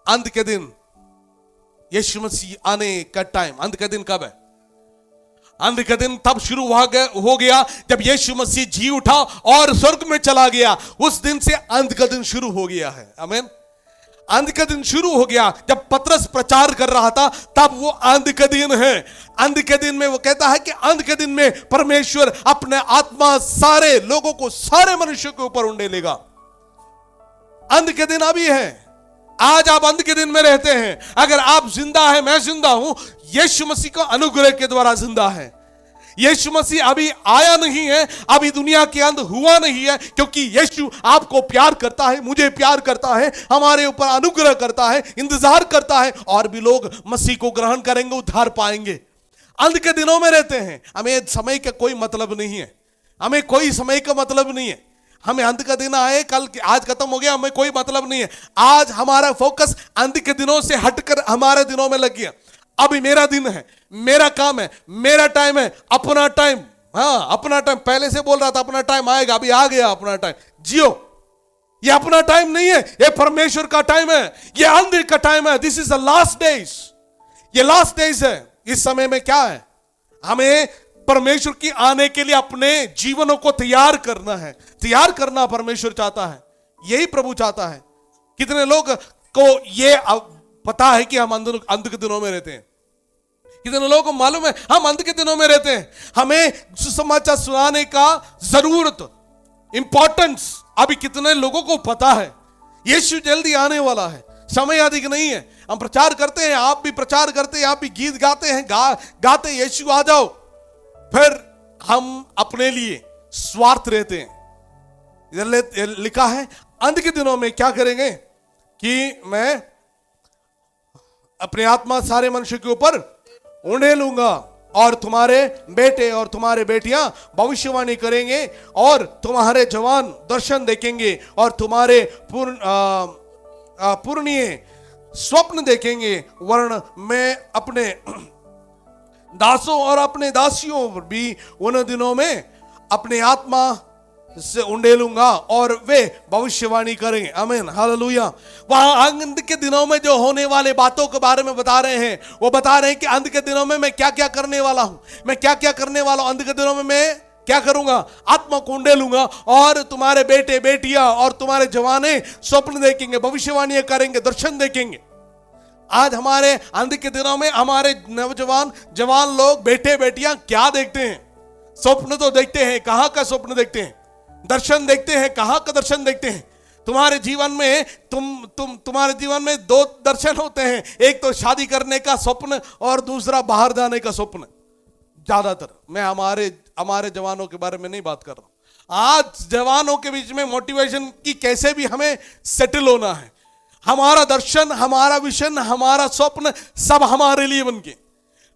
अंत के दिन यीशु मसीह आने का टाइम। अंत का दिन कब है? अंत का दिन तब शुरू हो गया जब यीशु मसीह जी उठा और स्वर्ग में चला गया। उस दिन से अंत का दिन शुरू हो गया है। आमीन। अंत का दिन शुरू हो गया जब पतरस प्रचार कर रहा था, तब वो अंत का दिन है। अंत के दिन में वो कहता है कि अंत के दिन में परमेश्वर अपने आत्मा सारे लोगों को, सारे मनुष्यों के ऊपर उंडेलेगा। अंत के दिन अभी है। आज आप अंत के दिन में रहते हैं। अगर आप जिंदा है, मैं जिंदा हूं, यीशु मसीह का अनुग्रह के द्वारा जिंदा है। यीशु मसीह अभी आया नहीं है, अभी दुनिया के अंत हुआ नहीं है, क्योंकि यीशु आपको प्यार करता है, मुझे प्यार करता है, हमारे ऊपर अनुग्रह करता है, इंतजार करता है, और भी लोग मसीह को ग्रहण करेंगे, उद्धार पाएंगे। अंत के दिनों में रहते हैं। हमें समय का कोई मतलब नहीं है, हमें कोई समय का मतलब नहीं है। हमें अंत का दिन आए, कल आज खत्म हो गया, हमें कोई मतलब नहीं है। आज हमारा फोकस अंत के दिनों से हटकर हमारे दिनों में लग गया। अभी मेरा दिन है, मेरा काम है, मेरा टाइम है, अपना टाइम। हाँ, अपना टाइम। पहले से बोल रहा था अपना टाइम आएगा, अभी आ गया अपना टाइम। जियो। ये अपना टाइम नहीं है, ये परमेश्वर का टाइम है, ये अंत का टाइम है। This is the last days. ये लास्ट डेज है। इस समय में क्या है? हमें परमेश्वर की आने के लिए अपने जीवनों को तैयार करना है। तैयार करना परमेश्वर चाहता है, यही प्रभु चाहता है। कितने लोग को ये पता है कि हम अंत के दिनों में रहते हैं? कितने लोगों को मालूम है हम अंत के दिनों में रहते हैं? हमें सुसमाचार सुनाने का जरूरत, इंपॉर्टेंस अभी कितने लोगों को पता है? यीशु जल्दी आने वाला है, समय अधिक नहीं है। हम प्रचार करते हैं, आप भी प्रचार करते हैं, आप भी गीत गाते हैं, गाते यीशु आ जाओ, फिर हम अपने लिए स्वार्थ रहते हैं। इधर लिखा है अंत के दिनों में क्या करेंगे कि मैं अपने आत्मा सारे मनुष्य के ऊपर उंडेलूंगा और तुम्हारे बेटे और तुम्हारे बेटियां भविष्यवाणी करेंगे और तुम्हारे जवान दर्शन देखेंगे और तुम्हारे पूर्णीय स्वप्न देखेंगे। वर्ण मैं अपने दासों और अपने दासियों पर भी उन दिनों में अपने आत्मा से उंडेलूंगा और वे भविष्यवाणी करेंगे। आमीन, हालेलुया। वहां अंत के दिनों में जो होने वाले बातों के बारे में बता रहे हैं, वो बता रहे हैं कि अंत के दिनों में मैं क्या क्या करने वाला हूं, मैं क्या क्या करने वाला हूं। अंत के दिनों में मैं क्या करूंगा, आत्मा को उंडेलूंगा और तुम्हारे बेटे बेटियां और तुम्हारे जवाने स्वप्न देखेंगे, भविष्यवाणी करेंगे, दर्शन देखेंगे। आज हमारे अंत के दिनों में हमारे नौजवान जवान लोग बेटे बेटियां क्या देखते हैं? स्वप्न तो देखते हैं, कहां का स्वप्न देखते हैं? दर्शन देखते हैं, कहां का दर्शन देखते हैं? तुम्हारे जीवन में तुम्हारे जीवन में दो दर्शन होते हैं, एक तो शादी करने का स्वप्न और दूसरा बाहर जाने का स्वप्न। ज्यादातर मैं हमारे जवानों के बारे में नहीं बात कर रहा हूं। आज जवानों के बीच में मोटिवेशन की कैसे भी हमें सेटल होना है। हमारा दर्शन, हमारा विजन, हमारा स्वप्न सब हमारे लिए बन गए,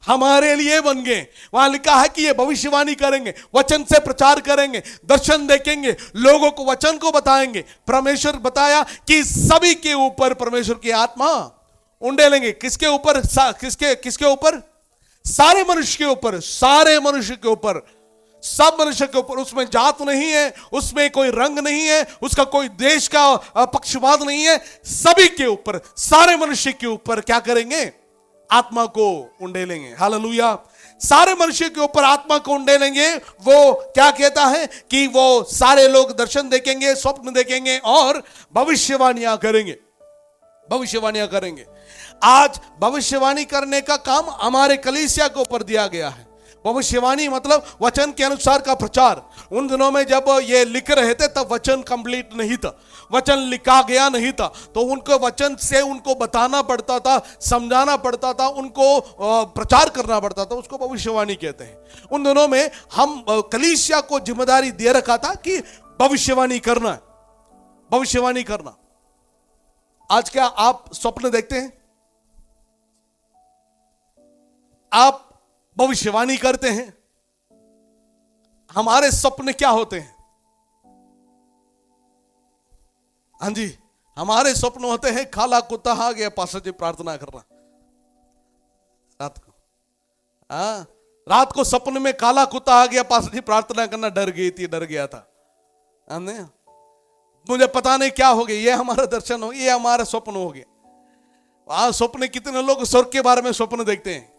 हमारे लिए बन गए। वहां लिखा है कि ये भविष्यवाणी करेंगे, वचन से प्रचार करेंगे, दर्शन देखेंगे, लोगों को वचन को बताएंगे। परमेश्वर बताया कि सभी के ऊपर परमेश्वर की आत्मा उंडेलेंगे। किसके ऊपर? किसके ऊपर? सारे मनुष्य के ऊपर, सारे मनुष्य के ऊपर, सब मनुष्य के ऊपर। उसमें जात नहीं है, उसमें कोई रंग नहीं है, उसका कोई देश का पक्षपात नहीं है। सभी के ऊपर, सारे मनुष्य के ऊपर क्या करेंगे? आत्मा को उंडेलेंगे। हालेलुया। सारे मनुष्य के ऊपर आत्मा को उंडेलेंगे। वो क्या कहता है कि वो सारे लोग दर्शन देखेंगे, स्वप्न देखेंगे और भविष्यवाणियां करेंगे, भविष्यवाणियां करेंगे। आज भविष्यवाणी करने का काम हमारे कलीसिया के ऊपर दिया गया है। भविष्यवाणी मतलब वचन के अनुसार का प्रचार। उन दिनों में जब ये लिख रहे थे तब वचन कंप्लीट नहीं था, वचन लिखा गया नहीं था, तो उनको वचन से उनको बताना पड़ता था, समझाना पड़ता था, उनको प्रचार करना पड़ता था। उसको भविष्यवाणी कहते हैं। उन दिनों में हम कलीसिया को जिम्मेदारी दे रखा था कि भविष्यवाणी करना है, भविष्यवाणी करना। आज क्या आप स्वप्न देखते हैं? आप भविष्यवाणी करते हैं? हमारे सपने क्या होते हैं? हाँ जी, हमारे स्वप्न होते हैं खाला कुत्ता आ गया पास्टर जी प्रार्थना करना। रात को रात को सपने में काला कुत्ता आ गया पास्टर जी प्रार्थना करना, डर गया था। मुझे पता नहीं क्या हो गया, ये हमारा दर्शन हो, ये हमारा स्वप्न हो गया। स्वप्न कितने लोग स्वर्ग के बारे में स्वप्न देखते हैं,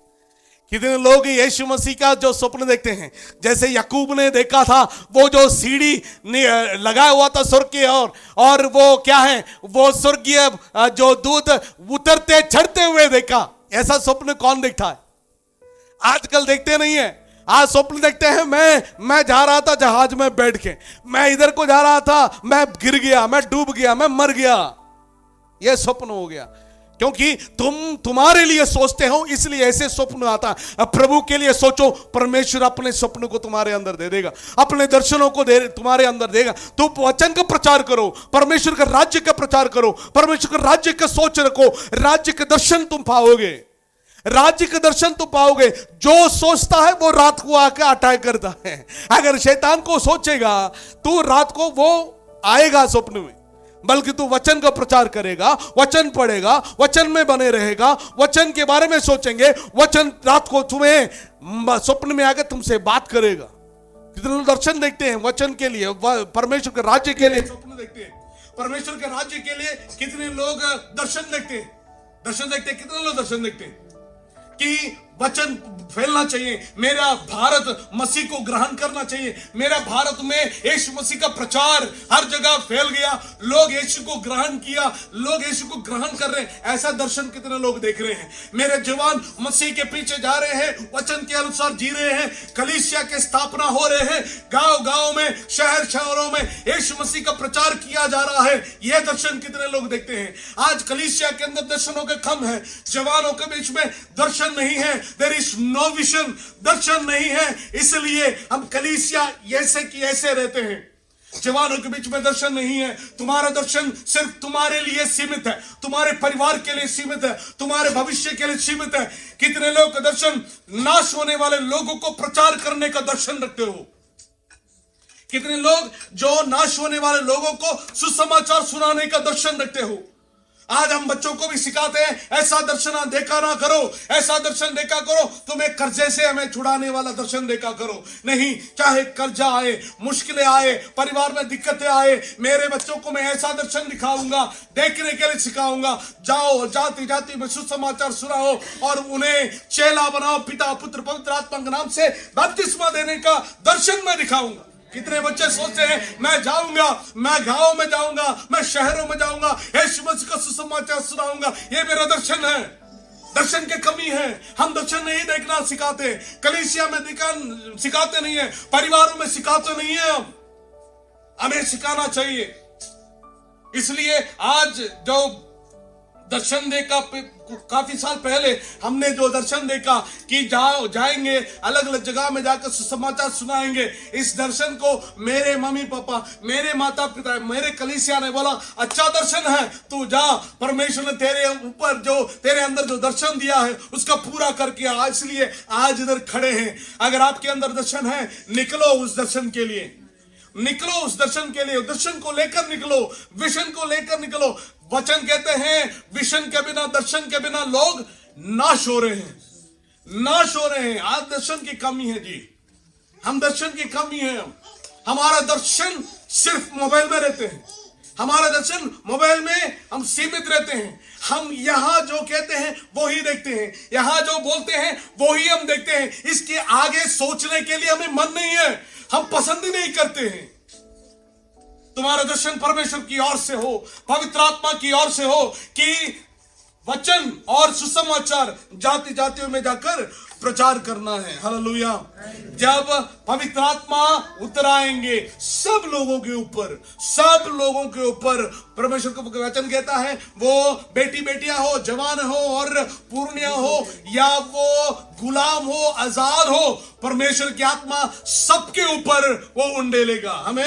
कितने लोग यीशु मसीह का जो स्वप्न देखते हैं। जैसे याकूब ने देखा था वो जो सीढ़ी लगाया हुआ था स्वर्ग की ओर, और वो क्या है, वो स्वर्गीय जो दूत उतरते चढ़ते हुए देखा। ऐसा स्वप्न कौन देखता है? आजकल देखते नहीं है। आज स्वप्न देखते हैं, मैं जा रहा था जहाज में बैठ के, मैं इधर को जा रहा था, मैं गिर गया, मैं डूब गया, मैं मर गया। यह स्वप्न हो गया। क्योंकि तुम्हारे लिए सोचते हो इसलिए ऐसे स्वप्न आता है। प्रभु के लिए सोचो, परमेश्वर अपने स्वप्न को तुम्हारे अंदर दे देगा, अपने दर्शनों को तुम्हारे अंदर देगा। तुम वचन का प्रचार करो, परमेश्वर का राज्य का प्रचार करो, परमेश्वर का राज्य का सोच रखो, राज्य के दर्शन तुम पाओगे, राज्य के दर्शन तुम पाओगे। जो सोचता है वो रात को आकर अटैक करता है। अगर शैतान को सोचेगा तो रात को वो आएगा स्वप्न में, बल्कि तू वचन का प्रचार करेगा, वचन पढ़ेगा, वचन में बने रहेगा, वचन के बारे में सोचेंगे, वचन रात को तुम्हें स्वप्न में आकर तुमसे बात करेगा। कितने लोग दर्शन देखते हैं वचन के लिए, परमेश्वर के राज्य के लिए स्वप्न देखते हैं। परमेश्वर के राज्य के लिए कितने लोग दर्शन देखते हैं, कितने लोग दर्शन देखते हैं कि वचन फैलना चाहिए, मेरा भारत मसीह को ग्रहण करना चाहिए, मेरा भारत में यीशु मसीह का प्रचार हर जगह फैल गया, लोग यीशु को ग्रहण किया, लोग यीशु को ग्रहण कर रहे हैं। ऐसा दर्शन कितने लोग देख रहे हैं। मेरे जवान मसीह के पीछे जा रहे हैं, वचन के अनुसार जी रहे हैं, कलीसिया के स्थापना हो रहे हैं, गांव में, शहरों में यीशु मसीह का प्रचार किया जा रहा है। यह दर्शन कितने लोग देखते हैं। आज कलीसिया के अंदर दर्शनों के कम है, जवानों के बीच में दर्शन नहीं है, देयर इज नो विजन, दर्शन नहीं है, इसलिए हम कलीसिया ऐसे की ऐसे रहते हैं। जवानों के बीच में दर्शन नहीं है। तुम्हारा दर्शन सिर्फ तुम्हारे लिए सीमित है, तुम्हारे परिवार के लिए सीमित है, तुम्हारे भविष्य के लिए सीमित है। कितने लोग का दर्शन नाश होने वाले लोगों को प्रचार करने का दर्शन रखते हो। कितने लोग जो नाश होने वाले लोगों को सुसमाचार सुनाने का दर्शन रखते हो। आज हम बच्चों को भी सिखाते हैं, ऐसा दर्शन देखा ना करो, ऐसा दर्शन देखा करो, तुम्हें कर्जे से हमें छुड़ाने वाला दर्शन देखा करो। नहीं, चाहे कर्जा आए, मुश्किलें आए, परिवार में दिक्कतें आए, मेरे बच्चों को मैं ऐसा दर्शन दिखाऊंगा, देखने के लिए सिखाऊंगा। जाओ, जाति जाति में सुसमाचार सुनाओ और उन्हें चेला बनाओ, पिता पुत्र पवित्र आत्मा के नाम से बपतिस्मा देने का दर्शन मैं दिखाऊंगा। कितने बच्चे सोचते हैं मैं जाऊंगा, मैं गांव में जाऊंगा, मैं शहरों में जाऊंगा, यीशु मसीह का सुसमाचार सुनाऊंगा, ये मेरा दर्शन है। दर्शन की कमी है, हम दर्शन नहीं देखना सिखाते, कलीसिया में सिखाते नहीं है, परिवारों में सिखाते नहीं है। हमें सिखाना चाहिए। इसलिए आज जो दर्शन देखा, काफी साल पहले हमने जो दर्शन देखा कि जाएंगे अलग अलग जगह में जाकर सुसमाचार सुनाएंगे, इस दर्शन को मेरे मम्मी पापा, मेरे माता पिता, मेरे कलीसिया ने बोला अच्छा दर्शन है, तू जा, परमेश्वर ने तेरे ऊपर जो तेरे अंदर जो दर्शन दिया है उसका पूरा करके आ। इसलिए आज इधर खड़े हैं। अगर आपके अंदर दर्शन है, निकलो उस दर्शन के लिए, निकलो उस दर्शन के लिए, दर्शन को लेकर निकलो, विजन को लेकर निकलो। वचन कहते हैं विजन के बिना, दर्शन के बिना लोग नाश हो रहे हैं, नाश हो रहे हैं। आज दर्शन की कमी है जी, हम दर्शन की कमी है। हमारा दर्शन सिर्फ मोबाइल में रहते हैं, हमारा दर्शन मोबाइल में हम सीमित रहते हैं। हम यहां जो कहते हैं वो ही देखते हैं, यहां जो बोलते हैं वो ही हम देखते हैं। इसके आगे सोचने के लिए हमें मन नहीं है, हम पसंद ही नहीं करते हैं। तुम्हारा दर्शन परमेश्वर की ओर से हो, पवित्र आत्मा की ओर से हो कि वचन और सुसमाचार जाति जातियों में जाकर प्रचार करना है। हालेलुया। जब पवित्र आत्मा उतर आएंगे सब लोगों के ऊपर, सब लोगों के ऊपर, परमेश्वर का वचन कहता है वो बेटी बेटियां हो, जवान हो और पूर्णिया हो, या वो गुलाम हो, आजाद हो, परमेश्वर की आत्मा सबके ऊपर वो उंडेलेगा। हमें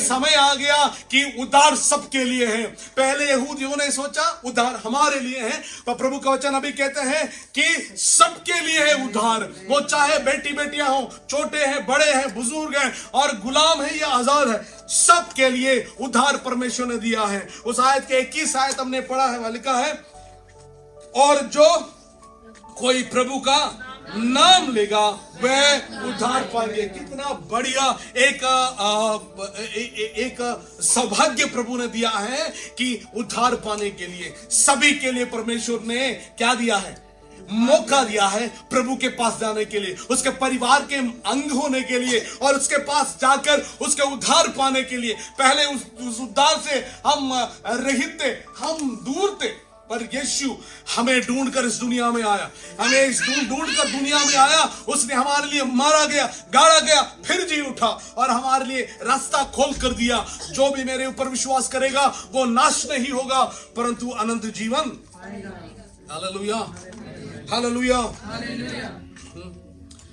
समय आ गया कि उद्धार सबके लिए है। पहले यहूदियों ने सोचा उद्धार हमारे लिए है, पर प्रभु का वचन अभी कहते हैं कि सबके लिए है उद्धार। वो चाहे बेटी बेटियां हो, छोटे हैं, बड़े हैं, बुजुर्ग हैं, और गुलाम है या आजाद है, सबके लिए उद्धार परमेश्वर ने दिया है। उस आयत के 21 आयत हमने पढ़ा है, वह लिखा है और जो कोई प्रभु का नाम लेगा वह उद्धार पाएंगे। कितना बढ़िया एक सौभाग्य प्रभु ने दिया है कि उद्धार पाने के लिए सभी के लिए परमेश्वर ने क्या दिया है, मौका दिया है प्रभु के पास जाने के लिए, उसके परिवार के अंग होने के लिए और उसके पास जाकर उसके उद्धार पाने के लिए। पहले उस उद्धार से हम रहित थे, हम दूर थे, पर यीशु हमें ढूंढकर इस दुनिया में आया, हमें इस ढूंढकर दुनिया में आया। उसने हमारे लिए मारा गया, गाड़ा गया, फिर जी उठा और हमारे लिए रास्ता खोल कर दिया। जो भी मेरे ऊपर विश्वास करेगा वो नाश नहीं होगा परंतु अनंत जीवन। Hallelujah, hallelujah.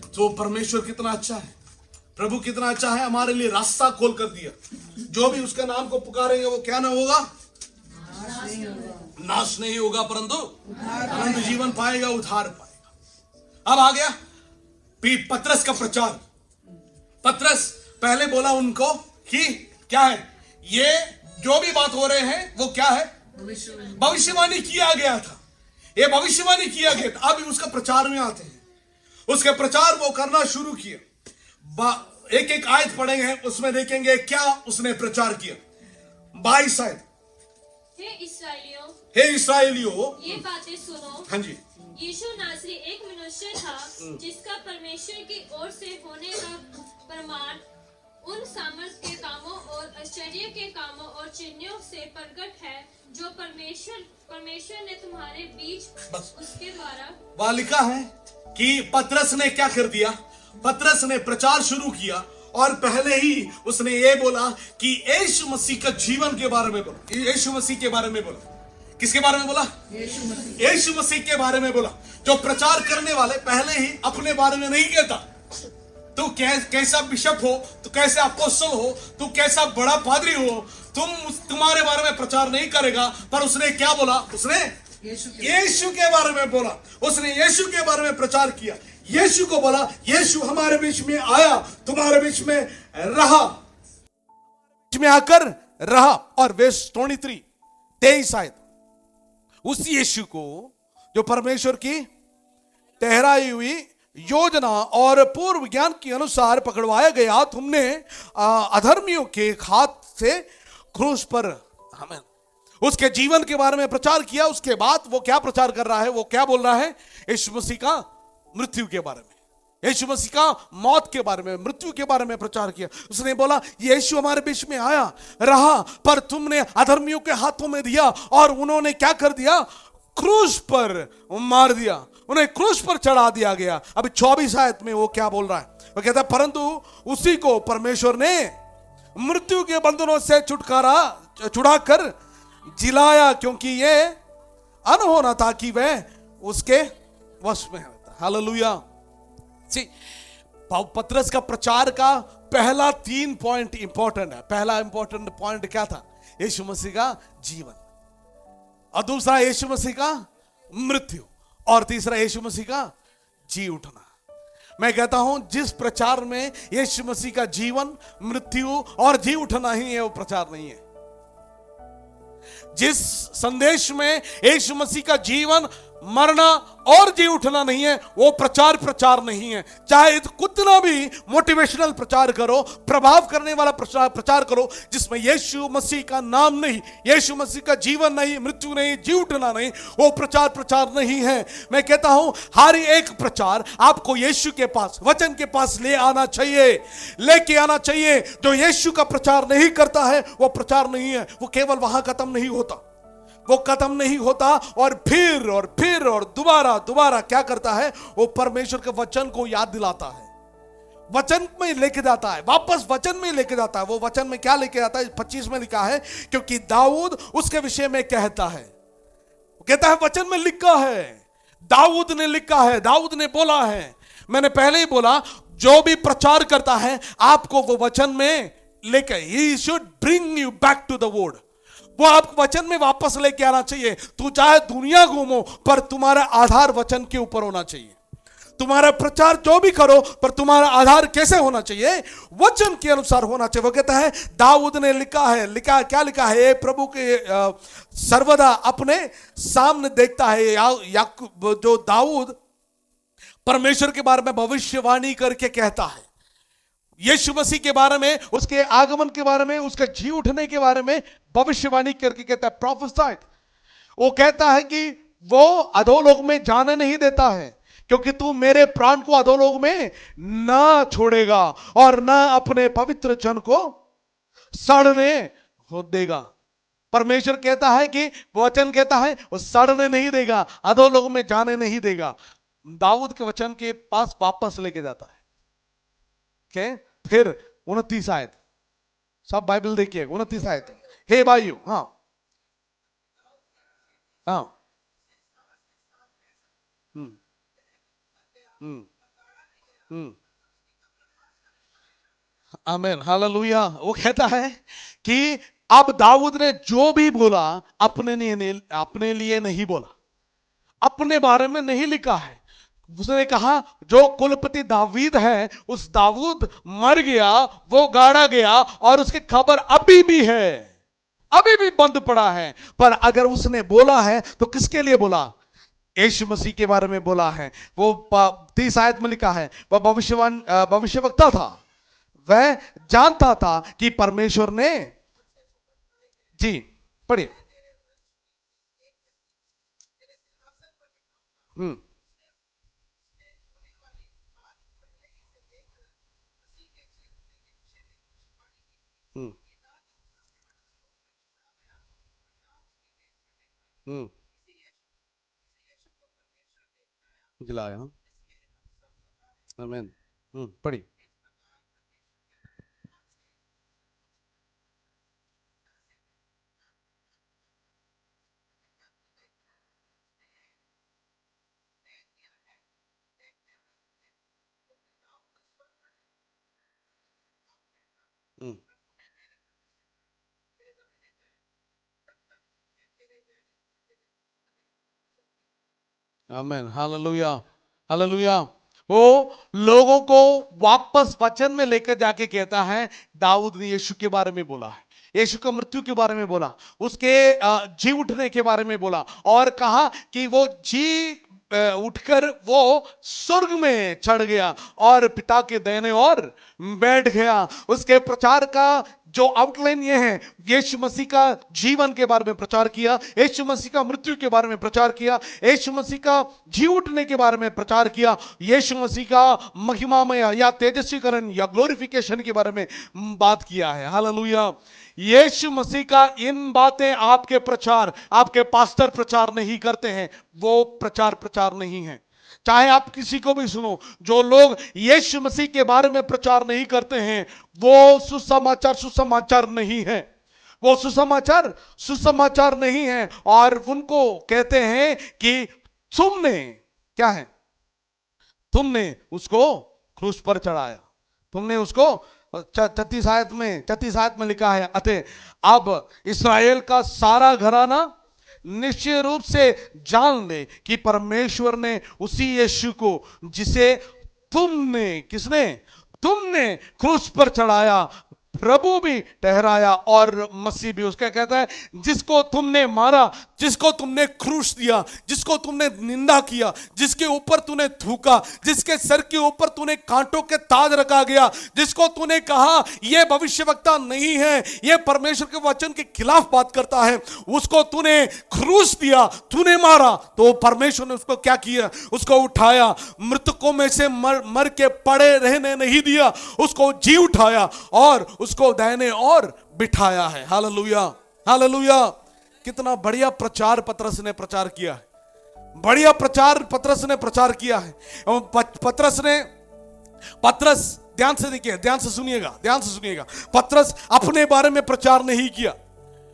तो परमेश्वर कितना अच्छा है, प्रभु कितना अच्छा है, हमारे लिए रास्ता खोल कर दिया। जो भी उसका नाम को पुकारेंगे वो क्या ना होगा, नाश नहीं होगा परंतु अनंत जीवन पाएगा, उद्धार पाएगा। अब आ गया पतरस का प्रचार। पतरस पहले बोला उनको कि क्या है ये जो भी बात हो रहे हैं वो क्या है, भविष्यवाणी किया गया था, ये भविष्यवाणी किया गया था। अब उसका प्रचार में आते हैं, उसके प्रचार वो करना शुरू किया। एक एक आयत पढ़ेंगे, उसमें देखेंगे क्या उसने प्रचार किया। 22 आयत। हे इस्राएलियों ये बातें सुनो। हाँ जी। यीशु नासरी एक मनुष्य था जिसका परमेश्वर की ओर से होने का प्रमाण उन सामर्थ के कामों और आश्चर्य के कामों और चिन्हों से प्रकट है जो परमेश्वर ने तुम्हारे बीच उसके द्वारा। वहाँ लिखा है कि पतरस ने क्या कर दिया, पतरस ने प्रचार शुरू किया और पहले ही उसने ये बोला कि यीशु मसीह का जीवन के बारे में बोला, यीशु मसीह के बारे में बोला। किसके बारे में बोला, यीशु मसीह के बारे में बोला। जो प्रचार करने वाले पहले ही अपने बारे में नहीं कहता, तू कैसा बिशप हो, तू कैसा अपोस्टल हो, तू कैसा बड़ा पादरी हो, तुम्हारे बारे में प्रचार नहीं करेगा। पर उसने क्या बोला? उसने यीशु के बारे में बोला, उसने यीशु के बारे में प्रचार किया। यीशु को बोला, यीशु हमारे बीच में आया, तुम्हारे बीच में रहा, बीच में आकर रहा। और वर्स 23 आयत, उस यीशु को जो परमेश्वर की ठहराई हुई योजना और पूर्व ज्ञान के अनुसार पकड़वाया गया, तुमने अधर्मियों के हाथ से क्रूस पर, आमीन, उसके जीवन के बारे में प्रचार किया। उसके बाद वो क्या प्रचार कर रहा है? वो क्या बोल रहा है? यीशु मसीह का मृत्यु के बारे में, यीशु मसीह का मौत के बारे में, मृत्यु के बारे में प्रचार किया। उसने बोला यीशु हमारे बीच में आया, रहा, पर तुमने अधर्मियों के हाथों में दिया और उन्होंने क्या कर दिया? क्रूस पर मार दिया, उन्हें क्रूस पर चढ़ा दिया गया। अभी 24 आयत में वो क्या बोल रहा है? वो कहता है, परंतु उसी को परमेश्वर ने मृत्यु के बंधनों से छुड़ाकर जिलाया, क्योंकि ये अनहोना था कि वह उसके वश में रहता। हालेलुया। पतरस का प्रचार का पहला 3 पॉइंट इंपॉर्टेंट है। पहला इंपॉर्टेंट पॉइंट क्या था? यीशु मसीह का जीवन, और दूसरा यीशु मसीह का मृत्यु, और तीसरा यीशु मसीह का जी उठना। मैं कहता हूं जिस प्रचार में यीशु मसीह का जीवन, मृत्यु और जी उठना ही है, वो प्रचार नहीं है। जिस संदेश में यीशु मसीह का जीवन, मरना और जी उठना नहीं है, वो प्रचार नहीं है। चाहे कितना भी मोटिवेशनल प्रचार करो, प्रभाव करने वाला प्रचार करो, जिसमें यीशु मसीह का नाम नहीं, यीशु मसीह का जीवन नहीं, मृत्यु नहीं, जी उठना नहीं, वो प्रचार नहीं है। मैं कहता हूं हर एक प्रचार आपको यीशु के पास, वचन के पास लेके आना चाहिए। जो यीशु का प्रचार नहीं करता है वो प्रचार नहीं है। वो केवल वहां खत्म नहीं होता, वो खत्म नहीं होता, और फिर दोबारा क्या करता है? वो परमेश्वर के वचन को याद दिलाता है, वचन में लेके जाता है, वापस वचन में लेके जाता है। वो वचन में क्या लेके जाता है? 25 में लिखा है, क्योंकि दाऊद उसके विषय में कहता है, कहता है वचन में लिखा है, दाऊद ने लिखा है, दाऊद ने बोला है। मैंने पहले ही बोला, जो भी प्रचार करता है आपको वो वचन में लेके, he should bring you back to the word, वो आपको वचन में वापस लेके आना चाहिए। तू चाहे दुनिया घूमो, पर तुम्हारा आधार वचन के ऊपर होना चाहिए। तुम्हारा प्रचार जो भी करो, पर तुम्हारा आधार कैसे होना चाहिए? वचन के अनुसार होना चाहिए। वो कहता है दाऊद ने लिखा क्या लिखा है? ये प्रभु के सर्वदा अपने सामने देखता है। जो दाऊद परमेश्वर के बारे में भविष्यवाणी करके कहता है, यीशु मसीह के बारे में, उसके आगमन के बारे में, उसके जी उठने के बारे में भविष्यवाणी करके कहता है, प्रोफेसाइड। वो कहता है कि वो अधोलोक में जाने नहीं देता है, क्योंकि तू मेरे प्राण को अधोलोक में ना छोड़ेगा और ना अपने पवित्र जन को सड़ने हो देगा। परमेश्वर कहता है कि वचन कहता है वो सड़ने नहीं देगा, अधोलोक में जाने नहीं देगा। दाऊद के वचन के पास वापस लेके जाता है। फिर 29 आयत, सब बाइबल देखिए, 29 आयत। हे भाइयों, हाँ हाँ, हम्म हम्म हम्म, आमीन, हालेलुया। वो कहता है कि अब दाऊद ने जो भी बोला अपने लिए नहीं बोला, अपने बारे में नहीं लिखा है। उसने कहा जो कुलपति दावीद है, उस दाऊद मर गया, वो गाड़ा गया, और उसकी खबर अभी भी है, अभी भी बंद पड़ा है। पर अगर उसने बोला है तो किसके लिए बोला? यीशु मसीह के बारे में बोला है। वो 30 आयत में लिखा है, वह भविष्यवक्ता था, वह जानता था कि परमेश्वर ने, जी पढ़िए। हम्म हम्म हम्म, दिलाया, आमीन। पढ़िए। आमेन, हालेलुया, हालेलुया। वो लोगों को वापस वचन में लेकर जाके कहता है, दाऊद ने यीशु के बारे में बोला है, यीशु का मृत्यु के बारे में बोला, उसके जी उठने के बारे में बोला, और कहा कि वो जी उठकर वो स्वर्ग में चढ़ गया और पिता के दाहिने और बैठ गया। उसके प्रचार का जो आउटलाइन ये है, यीशु मसीह का जीवन के बारे में प्रचार किया, यीशु मसीह का मृत्यु के बारे में प्रचार किया, यीशु मसीह का जी उठने के बारे में प्रचार किया, यीशु मसीह का महिमामय या तेजस्वीकरण या ग्लोरिफिकेशन के बारे में बात किया है। हालेलुया। यीशु मसीह का इन बातें आपके प्रचार, आपके पास्टर प्रचार नहीं करते हैं, वो प्रचार नहीं है। चाहे आप किसी को भी सुनो, जो लोग यीशु मसीह के बारे में प्रचार नहीं करते हैं, वो सुसमाचार नहीं है, वो सुसमाचार नहीं है। और उनको कहते हैं कि तुमने क्या है, तुमने उसको क्रूस पर चढ़ाया, तुमने उसको 36 आयत में लिखा है, अतः अब इस्राएल का सारा घराना निश्चय रूप से जान ले कि परमेश्वर ने उसी यीशु को जिसे तुमने क्रूस पर चढ़ाया, प्रभु भी ठहराया और मसीह भी। उसका कहता है, जिसको तुमने मारा, जिसको तुमने क्रूस दिया, जिसको तुमने निंदा किया, जिसके ऊपर तूने थूका, जिसके सर के ऊपर तूने कांटों के ताज रखा गया, जिसको तूने कहा यह भविष्यवक्ता नहीं है, यह परमेश्वर के वचन के खिलाफ बात करता है, उसको तूने क्रूस दिया, तूने मारा, तो परमेश्वर ने उसको क्या किया, उसको उठाया, मृतकों में से मर के पड़े रहने नहीं दिया, उसको जी उठाया और उसको दाहिने और बिठाया है। Hallelujah, hallelujah. कितना बढ़िया प्रचार पतरस ने प्रचार किया है, बढ़िया प्रचार पतरस ने प्रचार किया है। पतरस ध्यान से देखिए, ध्यान से सुनिएगा। पतरस अपने बारे में प्रचार नहीं किया।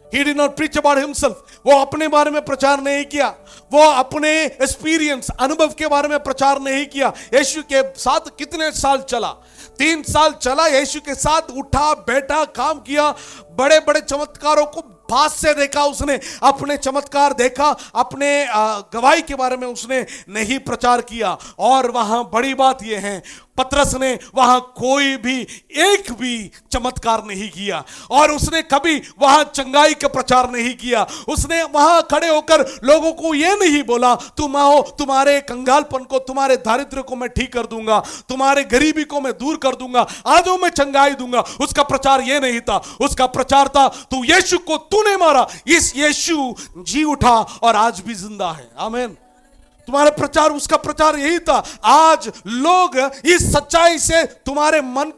He did not preach about himself. वो अपने बारे में प्रचार नहीं किया, वो अपने एक्सपीरियंस, अनुभव के बारे में प्रचार नहीं किया। यीशु के साथ कितने साल चला, 3 साल चला, यीशु के साथ उठा बैठा काम किया, बड़े बड़े चमत्कारों को पास से देखा उसने, अपने चमत्कार देखा, अपने गवाही के बारे में उसने नहीं प्रचार किया। और वहां बड़ी बात यह है, पतरस ने वहां कोई भी एक भी चमत्कार नहीं किया, और उसने कभी वहां चंगाई का प्रचार नहीं किया। उसने वहां खड़े होकर लोगों को यह नहीं बोला, तुम आओ, तुम्हारे कंगालपन को, तुम्हारे दारिद्र्य को मैं ठीक कर दूंगा, तुम्हारे गरीबी को मैं दूर कर दूंगा, आज मैं चंगाई दूंगा। उसका प्रचार यह नहीं था, उसका प्रचार था, तू यीशु को तूने मारा, इस यीशु जी उठा और आज भी जिंदा है। आमीन। तुम्हारा प्रचार, उसका प्रचार यही था। आज लोग इस सच्चाई से तुम्हारे मन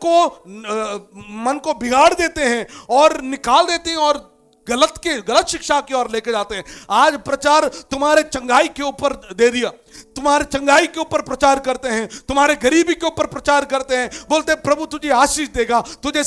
को बिगाड़ देते हैं और निकाल देते हैं और गलत शिक्षा की ओर लेके जाते हैं। आज प्रचार तुम्हारे चंगाई के ऊपर दे दिया, तुम्हारे चंगाई के ऊपर प्रचार करते हैं, तुम्हारे गरीबी के ऊपर प्रचार करते हैं, बोलते हैं प्रभु तुझे आशीष देगा, तुझे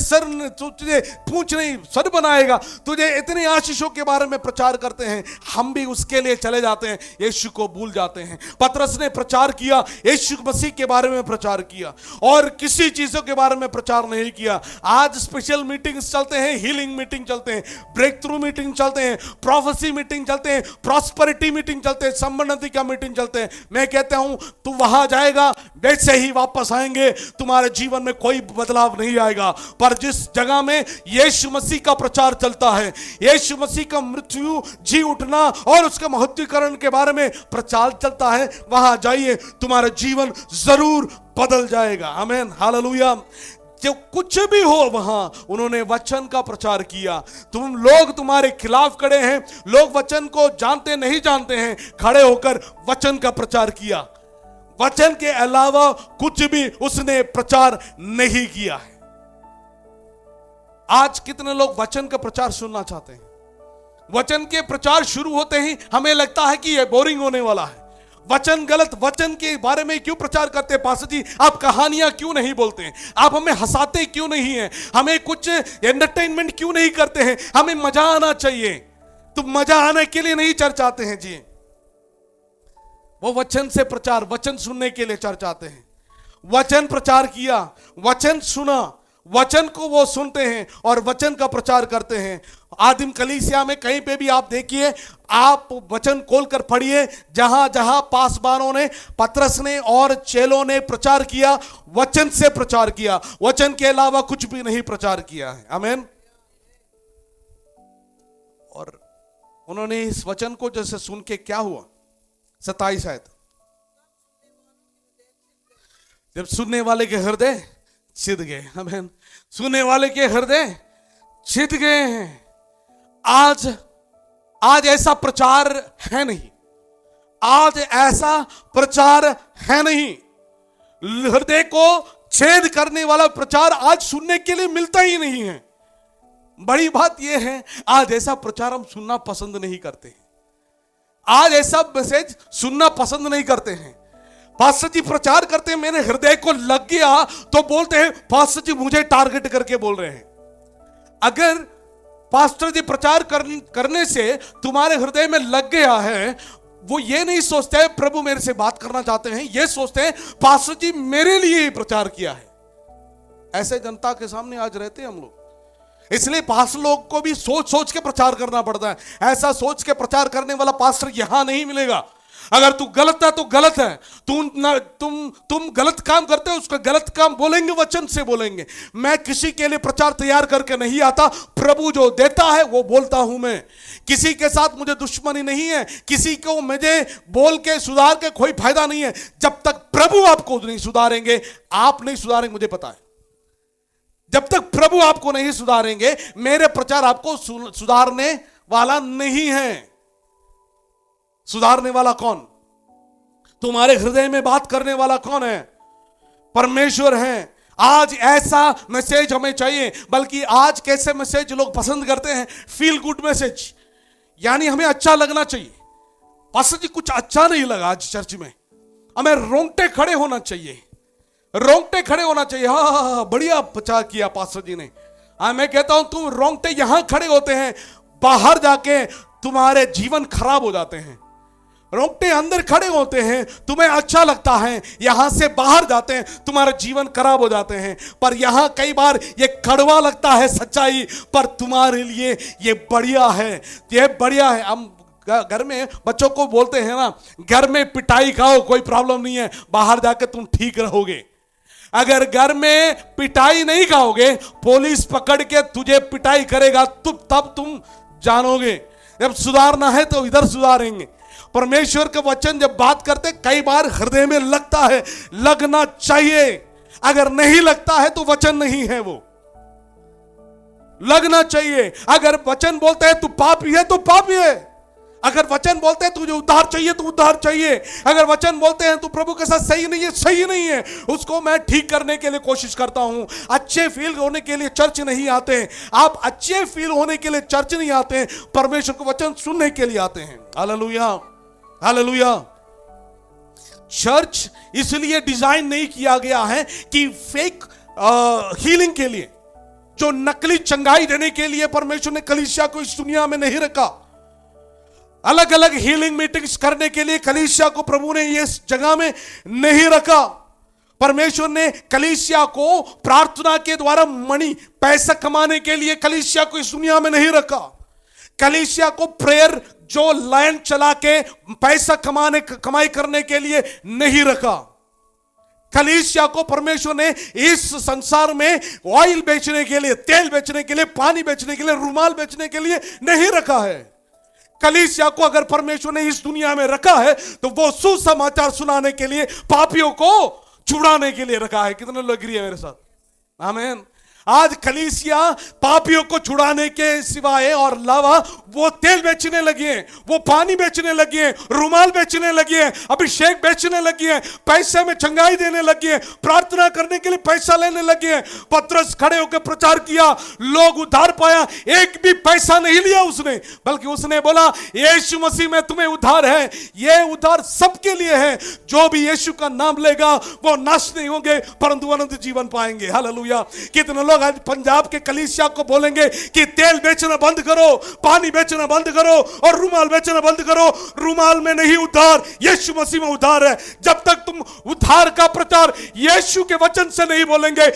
पूंछ नहीं सर बनाएगा, तुझे इतनी आशीषों के बारे में प्रचार करते हैं। हम भी उसके लिए चले जाते हैं, यीशु को भूल जाते हैं। पतरस ने प्रचार किया, यीशु मसीह के बारे में प्रचार किया और किसी चीजों के बारे में प्रचार नहीं किया। आज स्पेशल मीटिंग्स चलते हैं, हीलिंग मीटिंग चलते हैं, ब्रेक थ्रू मीटिंग चलते हैं, प्रोफेसी मीटिंग चलते हैं, प्रॉस्पेरिटी मीटिंग चलते हैं, संबंधी का मीटिंग चलते हैं। मैं कहता हूं तू वहां जाएगा, वैसे ही वापस आएंगे, तुम्हारे जीवन में कोई बदलाव नहीं आएगा। पर जिस जगह में यीशु मसीह का प्रचार चलता है, यीशु मसीह का मृत्यु, जी उठना और उसके महत्वीकरण के बारे में प्रचार चलता है, वहां जाइए, तुम्हारा जीवन जरूर बदल जाएगा। आमीन, हालेलुया। जो कुछ भी हो, वहां उन्होंने वचन का प्रचार किया। तुम लोग तुम्हारे खिलाफ खड़े हैं, लोग वचन को जानते नहीं जानते हैं, खड़े होकर वचन का प्रचार किया। वचन के अलावा कुछ भी उसने प्रचार नहीं किया है। आज कितने लोग वचन का प्रचार सुनना चाहते हैं? वचन के प्रचार शुरू होते ही हमें लगता है कि यह बोरिंग होने वाला है। वचन गलत, वचन के बारे में क्यों प्रचार करते हैं पास्टर जी? आप कहानियां क्यों नहीं बोलते हैं? आप हमें हंसाते क्यों नहीं हैं? हमें कुछ एंटरटेनमेंट क्यों नहीं करते हैं? हमें मजा आना चाहिए। तो मजा आने के लिए नहीं चर्च आते हैं जी, वो वचन से प्रचार, वचन सुनने के लिए चर्च आते हैं। वचन प्रचार किया, वचन सुना, वचन को वो सुनते हैं और वचन का प्रचार करते हैं। आदिम कलीसिया में कहीं पे भी आप देखिए, आप वचन खोलकर पढ़िए, जहां जहां पासबानों ने, पतरस ने और चेलों ने प्रचार किया, वचन से प्रचार किया, वचन के अलावा कुछ भी नहीं प्रचार किया है। आमीन। और उन्होंने इस वचन को जैसे सुन के क्या हुआ, 27 आयत, जब सुनने वाले के हृदय छिद गए। आमीन। सुनने वाले के हृदय छिद गए हैं। आज ऐसा प्रचार है नहीं, आज ऐसा प्रचार है नहीं। हृदय को छेद करने वाला प्रचार आज सुनने के लिए मिलता ही नहीं है। बड़ी बात यह है, आज ऐसा प्रचार हम सुनना पसंद नहीं करते हैं। आज ऐसा मैसेज सुनना पसंद नहीं करते हैं। पास्टर जी प्रचार करते हैं, मेरे हृदय को लग गया तो बोलते हैं पास्टर जी मुझे टारगेट करके बोल रहे हैं। अगर पास्टर जी प्रचार करने से तुम्हारे हृदय में लग गया है, वो ये नहीं सोचते हैं प्रभु मेरे से बात करना चाहते हैं, ये सोचते हैं पास्टर जी मेरे लिए ही प्रचार किया है। ऐसे जनता के सामने आज रहते हैं हम लोग। इसलिए पास्टर लोग को भी सोच सोच के प्रचार करना पड़ता है। ऐसा सोच के प्रचार करने वाला पास्टर यहां नहीं मिलेगा। अगर तू गलत है तो गलत है, तुम गलत काम करते हो, उसका गलत काम बोलेंगे, वचन से बोलेंगे। मैं किसी के लिए प्रचार तैयार करके नहीं आता, प्रभु जो देता है वो बोलता हूं मैं। किसी के साथ मुझे दुश्मनी नहीं है, किसी को मुझे बोल के सुधार के कोई फायदा नहीं है। जब तक प्रभु आपको नहीं सुधारेंगे, आप नहीं सुधारेंगे, मुझे पता है। जब तक प्रभु आपको नहीं सुधारेंगे, मेरे प्रचार आपको सुधारने वाला नहीं है। सुधारने वाला कौन? तुम्हारे हृदय में बात करने वाला कौन है? परमेश्वर है। आज ऐसा मैसेज हमें चाहिए। बल्कि आज कैसे मैसेज लोग पसंद करते हैं? फील गुड मैसेज, यानी हमें अच्छा लगना चाहिए। पास्टर जी कुछ अच्छा नहीं लगा आज चर्च में, हमें रोंगटे खड़े होना चाहिए, रोंगटे खड़े होना चाहिए। हाँ, बढ़िया प्रचार किया पास्टर जी ने। मैं कहता हूं तुम रोंगटे यहां खड़े होते हैं, बाहर जाके तुम्हारे जीवन खराब हो जाते हैं। रोंगटे अंदर खड़े होते हैं, तुम्हें अच्छा लगता है, यहां से बाहर जाते हैं तुम्हारा जीवन खराब हो जाते हैं। पर यहां कई बार ये कड़वा लगता है सच्चाई, पर तुम्हारे लिए ये बढ़िया है, ये बढ़िया है। हम घर में बच्चों को बोलते हैं ना, घर में पिटाई खाओ कोई प्रॉब्लम नहीं है, बाहर जाकर तुम ठीक रहोगे। अगर घर में पिटाई नहीं खाओगे, पुलिस पकड़ के तुझे पिटाई करेगा, तब तुम जानोगे। जब सुधारना है तो इधर सुधारेंगे। परमेश्वर के वचन जब बात करते, कई बार हृदय में लगता है, लगना चाहिए। अगर नहीं लगता है तो वचन नहीं है, वो लगना चाहिए। अगर वचन बोलते हैं तू पापी है तो पापी है। अगर वचन बोलते हैं तुझे उद्धार चाहिए तो उद्धार चाहिए। अगर वचन बोलते हैं तू प्रभु के साथ सही नहीं है, सही नहीं है, उसको मैं ठीक करने के लिए कोशिश करता हूं। अच्छे फील होने के लिए चर्च नहीं आते। आप अच्छे फील होने के लिए चर्च नहीं आते, परमेश्वर को वचन सुनने के लिए आते हैं। Hallelujah, hallelujah. चर्च इसलिए डिजाइन नहीं किया गया है कि फेक हीलिंग के लिए, जो नकली चंगाई देने के लिए परमेश्वर ने कलीसिया को इस दुनिया में नहीं रखा। अलग अलग हीलिंग मीटिंग्स करने के लिए कलीसिया को प्रभु ने इस जगह में नहीं रखा। परमेश्वर ने कलीसिया को प्रार्थना के द्वारा मनी पैसा कमाने के लिए कलीसिया को इस दुनिया में नहीं रखा। कलीसिया को प्रेयर जो लाइन चला के पैसा कमाई करने के लिए नहीं रखा। कलीसिया को परमेश्वर ने इस संसार में ऑयल बेचने के लिए, तेल बेचने के लिए, पानी बेचने के लिए, रुमाल बेचने के लिए नहीं रखा है। कलीसिया को अगर परमेश्वर ने इस दुनिया में रखा है तो वो सुसमाचार सुनाने के लिए, पापियों को छुड़ाने के लिए रखा है। कितने लोग एग्री है मेरे साथ? आमीन। आज कलीसिया पापियों को छुड़ाने के सिवाय और अलावा वो तेल बेचने लगी है, वो पानी बेचने लगी है, रुमाल बेचने लगी है, अभिषेक बेचने लगी है, पैसे में चंगाई देने लगी है, प्रार्थना करने के लिए पैसा लेने लगी है। पतरस खड़े होकर प्रचार किया, लोग उद्धार पाया, एक भी पैसा नहीं लिया उसने, बल्कि उसने बोला यीशु मसीह में तुम्हें उद्धार है। ये उद्धार सबके लिए है, जो भी यीशु का नाम लेगा वो नाश नहीं होंगे परंतु अनंत जीवन पाएंगे। हालेलुया। कितने लोग आज पंजाब के कलीसिया को बोलेंगे कि तेल बेचना बंद करो, पानी बेचना बंद करो और रुमाल बेचना बंद करो। रुमाल में नहीं उद्धार, यीशु मसीह में उद्धार है। जब तक तुम उद्धार का प्रचार यीशु के वचन से नहीं बोलेंगे,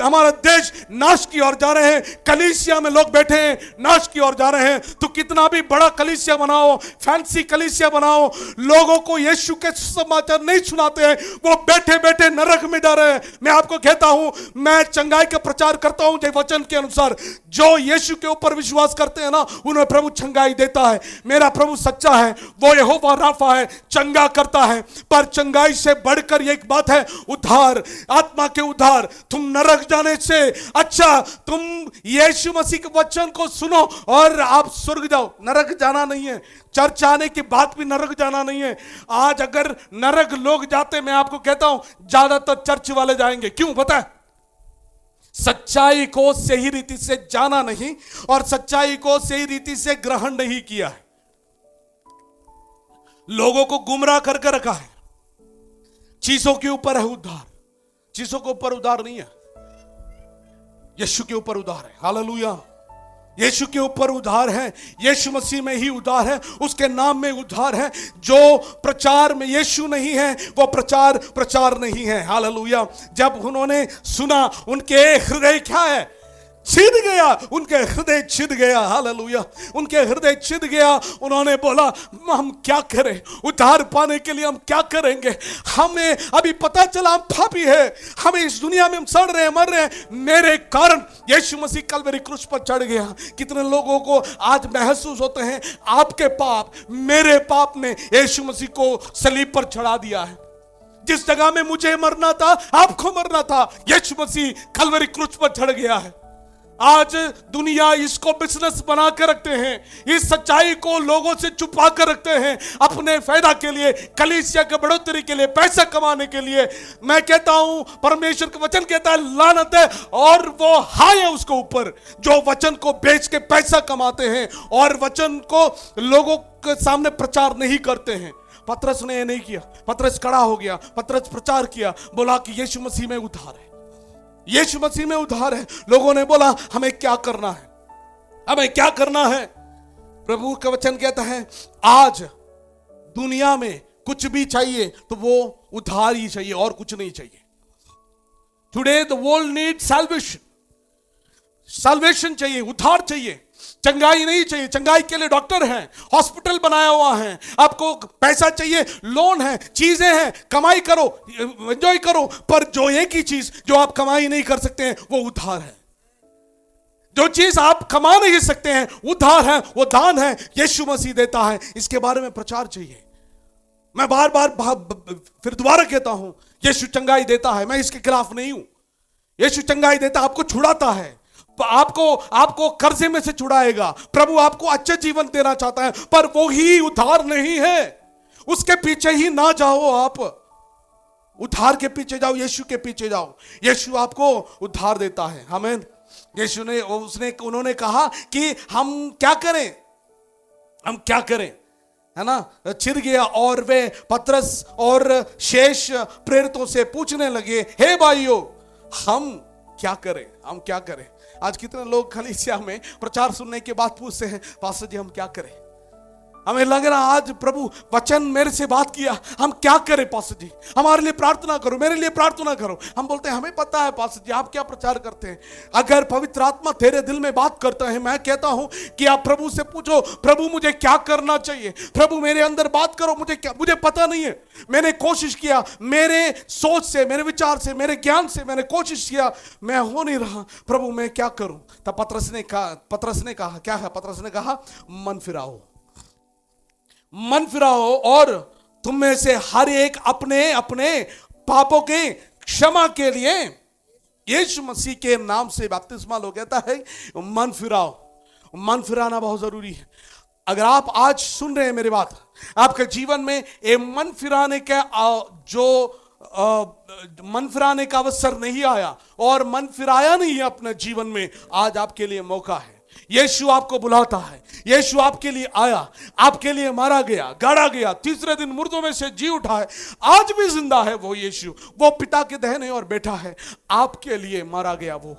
हमारा देश नाश की ओर जा रहे हैं, कलीसिया में लोग बैठे हैं नाश की ओर जा रहे हैं। तो कितना भी बड़ा कलीसिया बनाओ, फैंसी कलीसिया बनाओ, लोगों को यीशु के समाचार नहीं सुनाते हैं, वो बैठे बैठे नरक में जा रहे हैं। मैं आपको कहता हूं, मैं चंगाई का प्रचार करता हूं जो वचन के अनुसार। जो यीशु के ऊपर विश्वास करते हैं ना, उन्हें प्रभु चंगाई देता है। मेरा प्रभु सच्चा है, वो यहोवा राफा है, चंगा करता है। पर चंगाई से बढ़कर एक बात है, उद्धार, आत्मा के उद्धार। तुम नरक जाने से अच्छा तुम यीशु मसीह के वचन को सुनो और आप स्वर्ग जाओ। नरक जाना नहीं है, चर्च आने के बाद भी नरक जाना नहीं है। आज अगर नरक लोग जाते, मैं आपको कहता हूं ज्यादातर चर्च वाले जाएंगे। क्यों पता है? सच्चाई को सही रीति से जाना नहीं और सच्चाई को सही रीति से ग्रहण नहीं किया है। लोगों को गुमराह करके रखा है। चीजों के ऊपर है उद्धार, चीजों के ऊपर उद्धार नहीं है, यीशु के ऊपर उद्धार है। हालेलुया। यीशु के ऊपर उद्धार है, यीशु मसीह में ही उद्धार है, उसके नाम में उद्धार है। जो प्रचार में यीशु नहीं है वो प्रचार नहीं है। हालेलुया। जब उन्होंने सुना, उनके हृदय क्या है? छिद गया, उनके हृदय छिद गया। हालेलुया। उनके हृदय छिद गया। उन्होंने बोला, हम क्या करें? उद्धार पाने के लिए हम क्या करेंगे? हमें अभी पता चला हम पापी है, हमें इस दुनिया में हम सड़ रहे हैं, मर रहे हैं, मेरे कारण यीशु मसीह कलवरी क्रूस पर चढ़ गया। कितने लोगों को आज महसूस होते हैं आपके पाप, मेरे पाप ने यीशु मसीह को सलीब पर चढ़ा दिया है। जिस जगह में मुझे मरना था, आपको मरना था, यीशु मसीह कलवरी क्रूस पर चढ़ गया है। आज दुनिया इसको बिजनेस बना कर रखते हैं, इस सच्चाई को लोगों से छुपा कर रखते हैं अपने फायदा के लिए, कलीसिया के बढ़ोतरी के लिए, पैसा कमाने के लिए। मैं कहता हूं परमेश्वर का वचन कहता है लानत है और वो हाय है उसके ऊपर जो वचन को बेच के पैसा कमाते हैं और वचन को लोगों के सामने प्रचार नहीं करते हैं। पतरस ने यह नहीं किया। पतरस खड़ा हो गया, पतरस प्रचार किया, बोला कि यीशु मसीह में उद्धार है, यीशु मसीह में उद्धार है। लोगों ने बोला हमें क्या करना है, हमें क्या करना है? प्रभु का वचन कहता है आज दुनिया में कुछ भी चाहिए तो वो उद्धार ही चाहिए और कुछ नहीं चाहिए। Today the world need salvation, salvation चाहिए, उद्धार चाहिए, चंगाई नहीं चाहिए। चंगाई के लिए डॉक्टर हैं, हॉस्पिटल बनाया हुआ है, आपको पैसा चाहिए, लोन है, चीजें हैं, कमाई करो, एंजॉय करो। पर जो एक ही चीज जो आप कमाई नहीं कर सकते हैं वो उद्धार है। जो चीज आप कमा नहीं सकते हैं उद्धार है, वो दान है, यीशु मसीह देता है। इसके बारे में प्रचार चाहिए। मैं बार बार फिर दोबारा कहता हूं, यीशु चंगाई देता है, मैं इसके खिलाफ नहीं हूं। यीशु चंगाई देता, आपको छुड़ाता है, आपको कर्जे में से छुड़ाएगा। प्रभु आपको अच्छा जीवन देना चाहता है, पर वो ही उद्धार नहीं है। उसके पीछे ही ना जाओ, आप उद्धार के पीछे जाओ, यीशु के पीछे जाओ। यीशु आपको उद्धार देता है। आमीन। यीशु ने उन्होंने कहा कि हम क्या करें, हम क्या करें, है ना? छिद गया और वे पतरस और शेष प्रेरितों से पूछने लगे, हे भाइयों हम क्या करें, हम क्या करें? आज कितने लोग कलीसिया में प्रचार सुनने के बाद पूछते हैं, पास्टर जी हम क्या करें? हमें लग रहा आज प्रभु वचन मेरे से बात किया, हम क्या करें पास्टर जी? हमारे लिए प्रार्थना करो, मेरे लिए प्रार्थना करो। हम बोलते हैं हमें पता है पास्टर जी आप क्या प्रचार करते हैं। अगर पवित्र आत्मा तेरे दिल में बात करता है, मैं कहता हूं कि आप प्रभु से पूछो, प्रभु मुझे क्या करना चाहिए? प्रभु मेरे अंदर बात करो, मुझे पता नहीं है। मैंने कोशिश किया, मेरे सोच से, मेरे विचार से, मेरे ज्ञान से मैंने कोशिश किया, मैं हो नहीं रहा। प्रभु मैं क्या करूं? तब पतरस ने कहा क्या है? पतरस ने कहा मन फिराओ, मन फिराओ और तुम में से हर एक अपने अपने पापों के क्षमा के लिए यीशु मसीह के नाम से बपतिस्मा लो। कहता है मन फिराओ। मन फिराना बहुत जरूरी है। अगर आप आज सुन रहे हैं मेरी बात, आपके जीवन में ये मन फिराने का मन फिराने का अवसर नहीं आया और मन फिराया नहीं है अपने जीवन में, आज आपके लिए मौका है। यीशु आपको बुलाता है। यीशु आपके लिए आया, आपके लिए मारा गया, गाड़ा गया, तीसरे दिन मुर्दों में से जी उठा है, आज भी जिंदा है वो यीशु। वो पिता के दाहिने और बैठा है, आपके लिए मारा गया। वो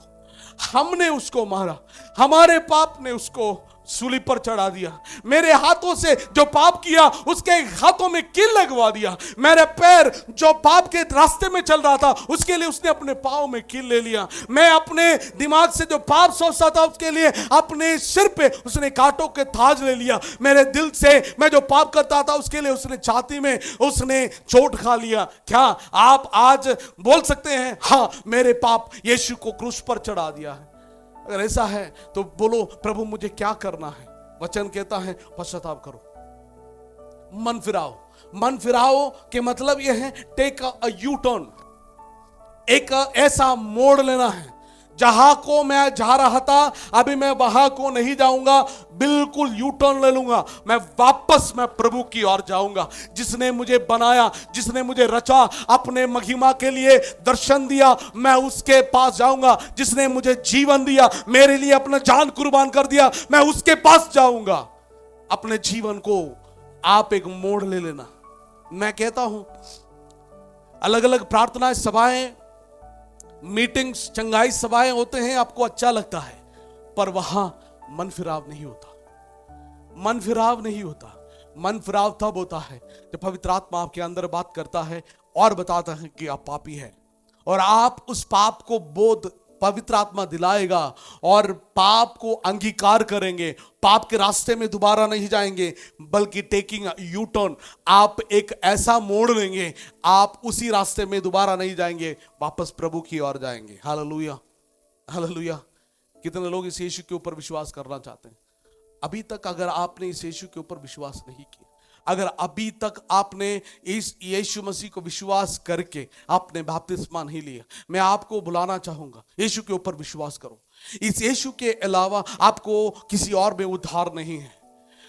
हमने उसको मारा, हमारे पाप ने उसको सूली पर चढ़ा दिया। मेरे हाथों से जो पाप किया उसके हाथों में कील लगवा दिया। मेरे पैर जो पाप के रास्ते में चल रहा था उसके लिए उसने अपने पाँव में कील ले लिया। मैं अपने दिमाग से जो पाप सोचता था उसके लिए अपने सिर पे उसने कांटों के ताज ले लिया। मेरे दिल से मैं जो पाप करता था उसके लिए उसने छाती में उसने चोट खा लिया। क्या आप आज बोल सकते हैं हाँ मेरे पाप यीशु को क्रूस पर चढ़ा दिया है? अगर ऐसा है तो बोलो प्रभु मुझे क्या करना है? वचन कहता है पश्चाताप करो, मन फिराओ। मन फिराओ के मतलब यह है टेक अ यू टर्न, एक ऐसा मोड़ लेना है। जहां को मैं जा रहा था अभी मैं वहां को नहीं जाऊंगा, बिल्कुल यू टर्न ले लूंगा। मैं वापस मैं प्रभु की ओर जाऊंगा। जिसने मुझे बनाया, जिसने मुझे रचा, अपने महिमा के लिए दर्शन दिया, मैं उसके पास जाऊंगा। जिसने मुझे जीवन दिया, मेरे लिए अपना जान कुर्बान कर दिया, मैं उसके पास जाऊंगा। अपने जीवन को आप एक मोड़ ले लेना। मैं कहता हूं अलग अलग प्रार्थनाएं, सभाएं, मीटिंग्स, चंगाई सभाएं होते हैं, आपको अच्छा लगता है, पर वहां मन फिराव नहीं होता। मन फिराव नहीं होता। मन फिराव तब होता है जब पवित्र आत्मा आपके अंदर बात करता है और बताता है कि आप पापी हैं, और आप उस पाप को बोध पवित्र आत्मा दिलाएगा और पाप को अंगीकार करेंगे। पाप के रास्ते में दोबारा नहीं जाएंगे, बल्कि टेकिंग यू टर्न, आप एक ऐसा मोड़ लेंगे, आप उसी रास्ते में दोबारा नहीं जाएंगे, वापस प्रभु की ओर जाएंगे। Hallelujah, hallelujah. कितने लोग इस यीशु के ऊपर विश्वास करना चाहते हैं? अभी तक अगर आपने इस यीशु के ऊपर विश्वास नहीं किया, अगर अभी तक आपने इस यीशु मसीह को विश्वास करके आपने बपतिस्मा नहीं लिया, मैं आपको बुलाना चाहूंगा, यीशु के ऊपर विश्वास करो। इस यीशु के अलावा आपको किसी और में उद्धार नहीं है।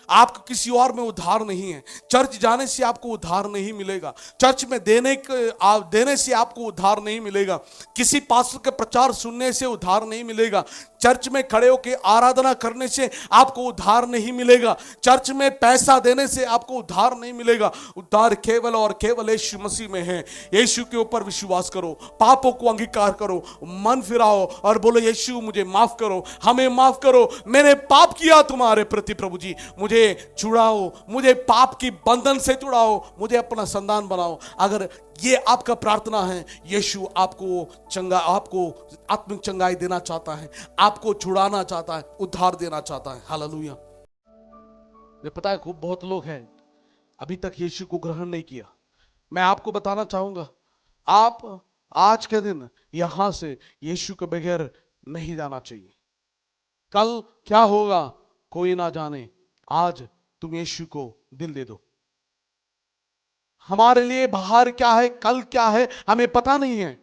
आपको किसी और में उद्धार नहीं है। चर्च जाने से आपको उद्धार नहीं मिलेगा। चर्च में देने से आपको उद्धार नहीं मिलेगा। किसी पास्टर के प्रचार सुनने से उद्धार नहीं मिलेगा। चर्च में खड़े होकर आराधना करने से आपको उद्धार नहीं मिलेगा। चर्च में पैसा देने से आपको उद्धार नहीं मिलेगा। उद्धार केवल और केवल यीशु मसीह में है। यीशु के ऊपर विश्वास करो, पापों को अंगीकार करो, मन फिराओ और बोलो यीशु मुझे माफ करो, हमें माफ करो, मैंने पाप किया तुम्हारे प्रति प्रभु जी, मुझे छुड़ाओ, मुझे पाप की बंधन से छुड़ाओ, मुझे अपना संतान बनाओ। अगर ये आपका प्रार्थना है, यीशु आपको आत्मिक चंगाई देना चाहता है, आपको छुड़ाना चाहता है, उद्धार देना चाहता है। हालेलुया। मुझे पता है खूब बहुत लोग हैं अभी तक यीशु को ग्रहण नहीं किया। मैं आपको बताना चाहूंगा, आप आज के दिन यहां से यीशु के बगैर नहीं जाना चाहिए। कल क्या होगा कोई ना जाने। आज तुम यीशु को दिल दे दो। हमारे लिए बाहर क्या है, कल क्या है, हमें पता नहीं है।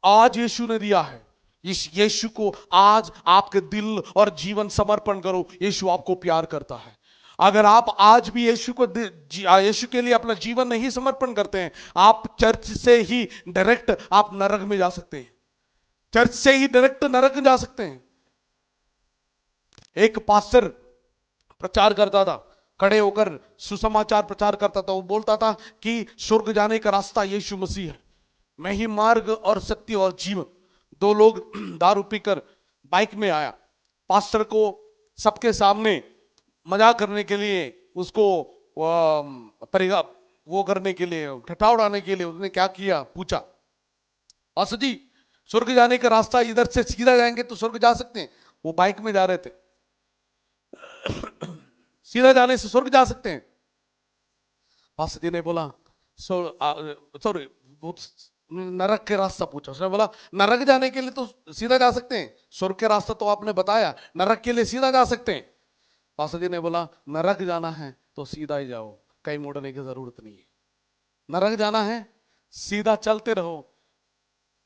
आज यीशु ने दिया है। इस यीशु को आज आपके दिल और जीवन समर्पण करो। यीशु आपको प्यार करता है। अगर आप आज भी यीशु के लिए अपना जीवन नहीं समर्पण करते हैं, आप चर्च से ही डायरेक्ट आप नरक में जा सकते हैं। चर्च से ही डायरेक्ट नरक में जा सकते हैं। एक पास्टर प्रचार करता था, खड़े होकर सुसमाचार प्रचार करता था। वो बोलता था कि स्वर्ग जाने का रास्ता यीशु मसीह है, मैं ही मार्ग और सत्य और जीवन। दो लोग दारू पीकर बाइक में आया, पास्टर को सबके सामने मजाक करने के लिए, उसको वो करने के लिए, ठट्ठा उड़ाने के लिए उसने क्या किया, पूछा पास्टर जी स्वर्ग जाने का रास्ता इधर से सीधा जाएंगे तो स्वर्ग जा सकते हैं? वो बाइक में जा रहे थे, सीधा जाने से स्वर्ग जा सकते हैं? पास्टर जी ने बोला सॉरी नरक के रास्ता पूछा। उसने बोला नरक जाने के लिए तो सीधा जा सकते हैं, स्वर्ग के रास्ता तो आपने बताया, नरक के लिए सीधा जा सकते हैं। पास्टर जी ने बोला नरक जाना है तो सीधा ही जाओ, कहीं मोड़ने की जरूरत नहीं है। नरक जाना है सीधा चलते रहो,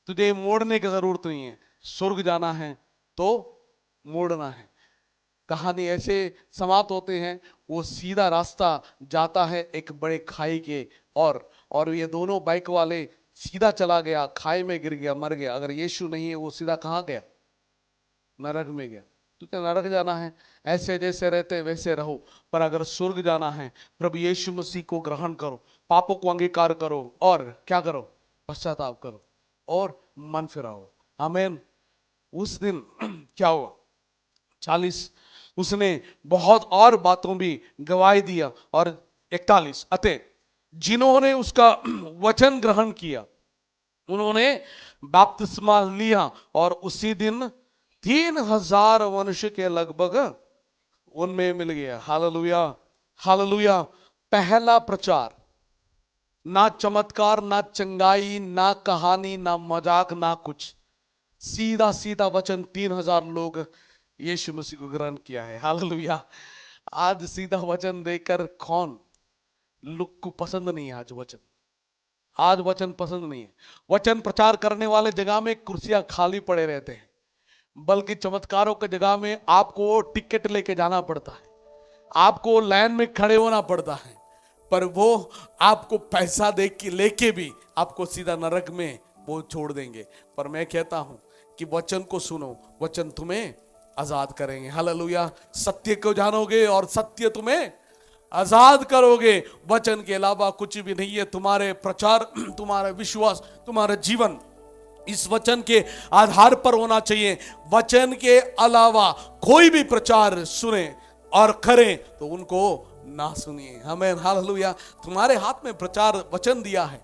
तुझे मोड़ने की जरूरत नहीं है। स्वर्ग जाना है तो मोड़ना है। कहानी ऐसे समाप्त होते हैं, वो सीधा रास्ता जाता है एक बड़े खाई के, और ये दोनों बाइक वाले सीधा चला गया, खाई में गिर गया, मर गया। अगर यीशु नहीं है वो सीधा कहाँ गया? नरक में गया। तुझे नरक जाना है, ऐसे जैसे रहते वैसे रहो, पर अगर स्वर्ग जाना है प्रभु यीशु मसीह को ग्रहण करो, पापों को अंगीकार करो और क्या करो? पश्चाताप करो और मन फिराओ। आमीन। उस दिन क्या हुआ? 40 उसने बहुत और बातों भी गवाही दिया। और 41 अतः जिन्होंने उसका वचन ग्रहण किया उन्होंने बपतिस्मा लिया और उसी दिन 3000 मनुष्य के लगभग उनमें मिल गया। Hallelujah, hallelujah. पहला प्रचार, ना चमत्कार, ना चंगाई, ना कहानी, ना मजाक, ना कुछ, सीधा सीधा वचन। 3000 लोग यीशु मसीह को ग्रहण किया है। हालेलुया। आज सीधा वचन देकर कौन लोग को पसंद नहीं है? आज वचन पसंद नहीं है। वचन प्रचार करने वाले जगह में कुर्सियां खाली पड़े रहते हैं, बल्कि चमत्कारों की जगह में आपको टिकट लेके जाना पड़ता है, आपको लाइन में खड़े होना पड़ता है, पर वो आपको पैसा दे के लेके भी आपको सीधा नरक में वो छोड़ देंगे। पर मैं कहता हूं कि वचन को सुनो, वचन तुम्हें आजाद करेंगे। हालेलुया। सत्य को जानोगे और सत्य तुम्हें आजाद करोगे। वचन के अलावा कुछ भी नहीं है। तुम्हारे प्रचार, तुम्हारा विश्वास, तुम्हारा जीवन इस वचन के आधार पर होना चाहिए। वचन के अलावा कोई भी प्रचार सुने और करें तो उनको ना सुनिए। आमीन, हालेलुया। तुम्हारे हाथ में प्रचार वचन दिया है,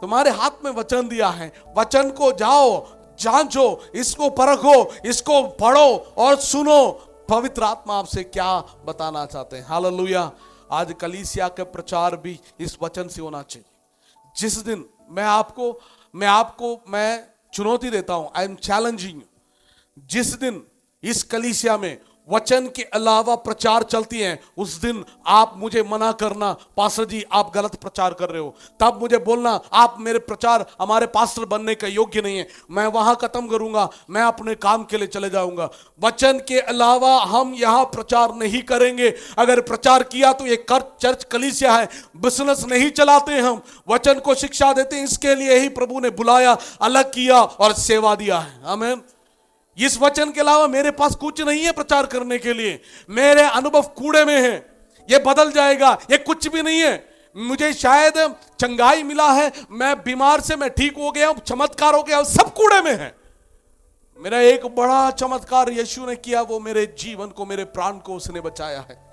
तुम्हारे हाथ में वचन दिया है। वचन को जाओ, जांचो, इसको परखो, इसको पढ़ो और सुनो पवित्र आत्मा आपसे क्या बताना चाहते हैं। हालेलुया। आज कलीसिया का प्रचार भी इस वचन से होना चाहिए। जिस दिन मैं चुनौती देता हूं, आई एम चैलेंजिंग, जिस दिन इस कलीसिया में वचन के अलावा प्रचार चलती है, उस दिन आप मुझे मना करना, पास्टर जी आप गलत प्रचार कर रहे हो। तब मुझे बोलना आप मेरे प्रचार, हमारे पास्टर बनने का योग्य नहीं है। मैं वहां खत्म करूंगा, मैं अपने काम के लिए चले जाऊंगा। वचन के अलावा हम यहां प्रचार नहीं करेंगे। अगर प्रचार किया तो ये चर्च कलीसिया है, बिजनेस नहीं चलाते हम, वचन को शिक्षा देते हैं। इसके लिए ही प्रभु ने बुलाया, अलग किया और सेवा दिया है। आमीन। इस वचन के अलावा मेरे पास कुछ नहीं है प्रचार करने के लिए। मेरे अनुभव कूड़े में है, ये बदल जाएगा, ये कुछ भी नहीं है। मुझे शायद चंगाई मिला है, मैं बीमार से मैं ठीक हो गया, चमत्कार हो गया, सब कूड़े में है। मेरा एक बड़ा चमत्कार यीशु ने किया, वो मेरे जीवन को, मेरे प्राण को उसने बचाया है।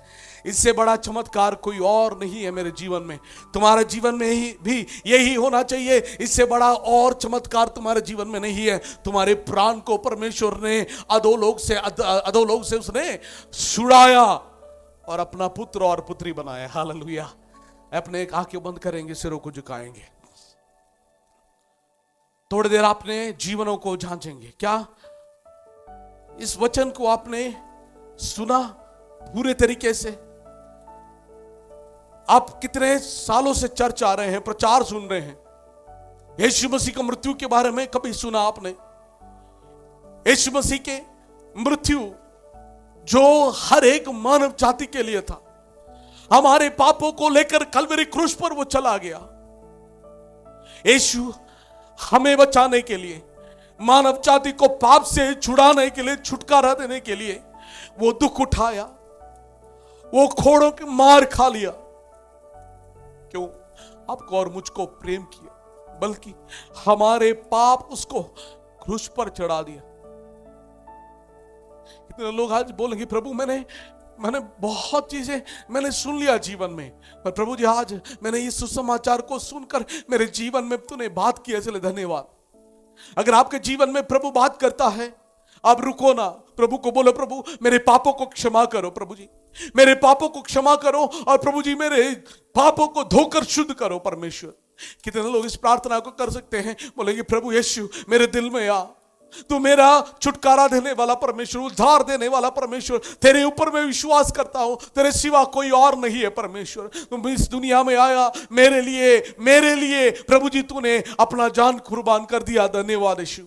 इससे बड़ा चमत्कार कोई और नहीं है मेरे जीवन में। तुम्हारे जीवन में ही भी यही होना चाहिए। इससे बड़ा और चमत्कार तुम्हारे जीवन में नहीं है। तुम्हारे प्राण को परमेश्वर ने अधोलोक से उसने छुड़ाया और अपना पुत्र और पुत्री बनाया। हालेलुया। अपने एक आंखें बंद करेंगे, सिरों को झुकाएंगे, थोड़ी देर अपने जीवनों को जांचेंगे। क्या इस वचन को आपने सुना पूरे तरीके से? आप कितने सालों से चर्च आ रहे हैं, प्रचार सुन रहे हैं, यीशु मसीह की मृत्यु के बारे में कभी सुना आपने? यीशु मसीह के मृत्यु जो हर एक मानव जाति के लिए था, हमारे पापों को लेकर कलवरी क्रूस पर वो चला गया। यीशु हमें बचाने के लिए, मानव जाति को पाप से छुड़ाने के लिए, छुटकारा देने के लिए वो दुख उठाया, वो खोड़ों की मार खा लिया। क्यों? आपको और मुझको प्रेम किया, बल्कि हमारे पाप उसको क्रूस पर चढ़ा दिया। इतने लोग आज बोलेंगे प्रभु मैंने बहुत चीजें मैंने सुन लिया जीवन में, पर प्रभु जी आज मैंने इस सुसमाचार को सुनकर मेरे जीवन में तूने बात की, इसलिए धन्यवाद। अगर आपके जीवन में प्रभु बात करता है, आप रुको ना, प्रभु को बोलो प्रभु मेरे पापों को क्षमा करो, प्रभु जी मेरे पापों को क्षमा करो, और प्रभु जी मेरे पापों को धोकर शुद्ध करो परमेश्वर। कितने लोग इस प्रार्थना को कर सकते हैं? बोलेंगे प्रभु यीशु मेरे दिल में आ, तू मेरा छुटकारा देने वाला परमेश्वर, उद्धार देने वाला परमेश्वर, तेरे ऊपर मैं विश्वास करता हूं, तेरे सिवा कोई और नहीं है परमेश्वर। तुम इस दुनिया में आया मेरे लिए प्रभु जी, तूने अपना जान कुर्बान कर दिया, धन्यवाद यीशु।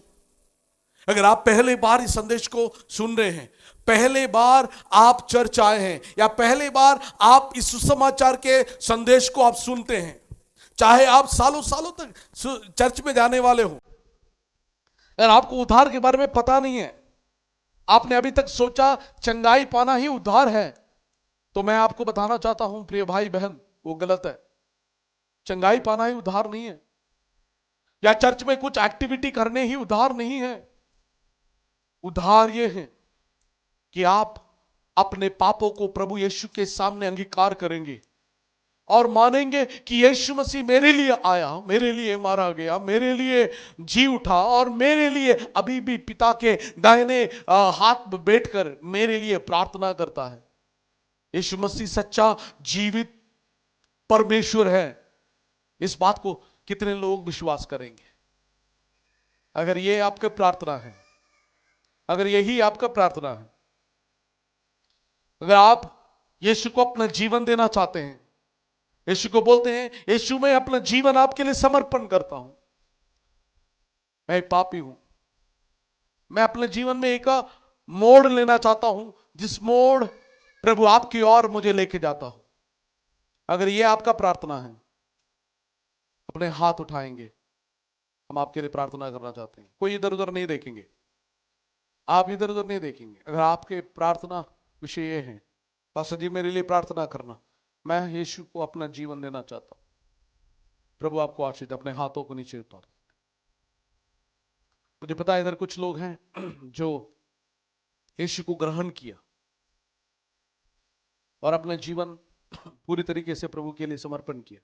अगर आप पहले बार इस संदेश को सुन रहे हैं, पहले बार आप चर्च आए हैं, या पहले बार आप इस सुसमाचार के संदेश को आप सुनते हैं, चाहे आप सालों सालों तक चर्च में जाने वाले हो, अगर आपको उद्धार के बारे में पता नहीं है, आपने अभी तक सोचा चंगाई पाना ही उद्धार है, तो मैं आपको बताना चाहता हूं प्रिय भाई बहन, वो गलत है। चंगाई पाना ही उद्धार नहीं है, या चर्च में कुछ एक्टिविटी करने ही उद्धार नहीं है। उद्धार ये है कि आप अपने पापों को प्रभु यीशु के सामने अंगीकार करेंगे और मानेंगे कि यीशु मसीह मेरे लिए आया, मेरे लिए मारा गया, मेरे लिए जी उठा और मेरे लिए अभी भी पिता के दाहिने हाथ में बैठकर मेरे लिए प्रार्थना करता है। यीशु मसीह सच्चा जीवित परमेश्वर है। इस बात को कितने लोग विश्वास करेंगे? अगर ये आपका प्रार्थना है, अगर यही आपका प्रार्थना है, अगर आप यीशु को अपना जीवन देना चाहते हैं, यीशु को बोलते हैं, यीशु मैं अपना जीवन आपके लिए समर्पण करता हूं, मैं एक पापी हूं, मैं अपने जीवन में एक मोड़ लेना चाहता हूं जिस मोड़ प्रभु आपकी ओर मुझे लेके जाता हो। अगर ये आपका प्रार्थना है, अपने हाथ उठाएंगे, हम आपके लिए प्रार्थना करना चाहते हैं। कोई इधर उधर नहीं देखेंगे, आप इधर उधर नहीं देखेंगे। अगर आपके प्रार्थना विषय ये है, पास्टर जी मेरे लिए प्रार्थना करना, मैं यीशु को अपना जीवन देना चाहता हूं, प्रभु आपको आशीष, अपने हाथों को नीचे उतारो। मुझे पता है इधर कुछ लोग हैं जो यीशु को ग्रहण किया और अपना जीवन पूरी तरीके से प्रभु के लिए समर्पण किया,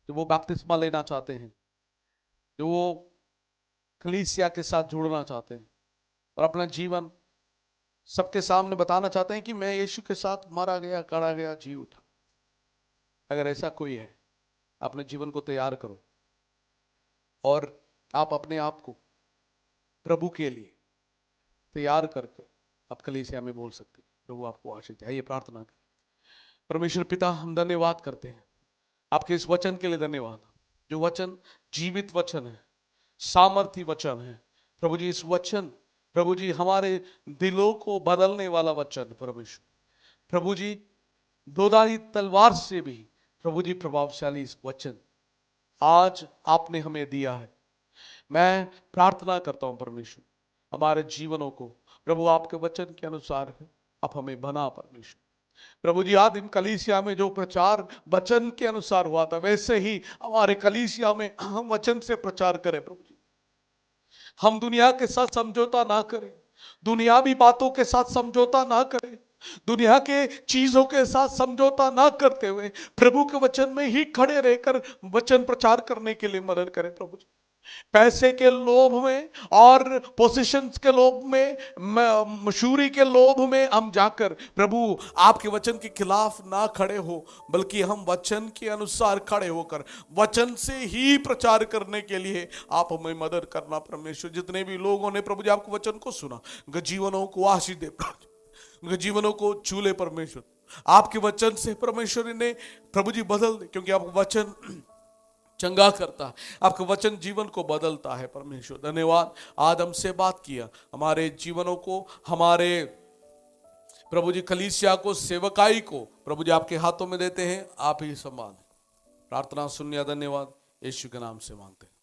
जो वो बपतिस्मा लेना चाहते हैं, जो वो कलीसिया के साथ जुड़ना चाहते हैं और अपना जीवन सबके सामने बताना चाहते हैं कि मैं यीशु के साथ मारा गया, काढ़ा गया, जी उठा। अगर ऐसा कोई है, अपने जीवन को तैयार करो और आप अपने आप को प्रभु के लिए तैयार करके आप कलीसिया में बोल सकते हैं, प्रभु आपको आशीष दे। आइए प्रार्थना करें। परमेश्वर पिता, हम धन्यवाद करते हैं आपके इस वचन के लिए, धन्यवाद जो वचन जीवित वचन है, सामर्थी वचन है प्रभु जी। इस वचन प्रभु जी हमारे दिलों को बदलने वाला वचन परमेश्वर, प्रभु जी दोधारी तलवार से भी प्रभु जी प्रभावशाली इस वचन आज आपने हमें दिया है। मैं प्रार्थना करता हूं परमेश्वर, हमारे जीवनों को प्रभु आपके वचन के अनुसार आप हमें बना परमेश्वर। प्रभु जी आदिम कलीसिया में जो प्रचार वचन के अनुसार हुआ था, वैसे ही हमारे कलीसिया में हम वचन से प्रचार करें प्रभु जी। हम दुनिया के साथ समझौता ना करें, दुनियावी बातों के साथ समझौता ना करें, दुनिया के चीजों के साथ समझौता ना करते हुए प्रभु के वचन में ही खड़े रहकर वचन प्रचार करने के लिए मदद करें प्रभु जी। पैसे के लोभ में और पोजीशंस के लोभ में, मशहूरी के लोभ में हम जाकर प्रभु आपके वचन के खिलाफ ना खड़े हो, बल्कि हम वचन के अनुसार खड़े होकर वचन से ही प्रचार करने के लिए आप हमें मदद करना परमेश्वर। जितने भी लोगों ने प्रभु जी आपके वचन को सुना, उनके जीवनों को आशीष दे, उनके जीवनों को छूले परमेश्वर। आपके वचन से परमेश्वर ने प्रभु जी बदल दे, क्योंकि आपका वचन चंगा करता है, आपका वचन जीवन को बदलता है परमेश्वर। धन्यवाद, आज हमसे बात किया, हमारे जीवनों को, हमारे प्रभु जी कलीसिया को, सेवकाई को प्रभु जी आपके हाथों में देते हैं, आप ही संभालें। प्रार्थना सुनिया, धन्यवाद, यीशु के नाम से मांगते हैं।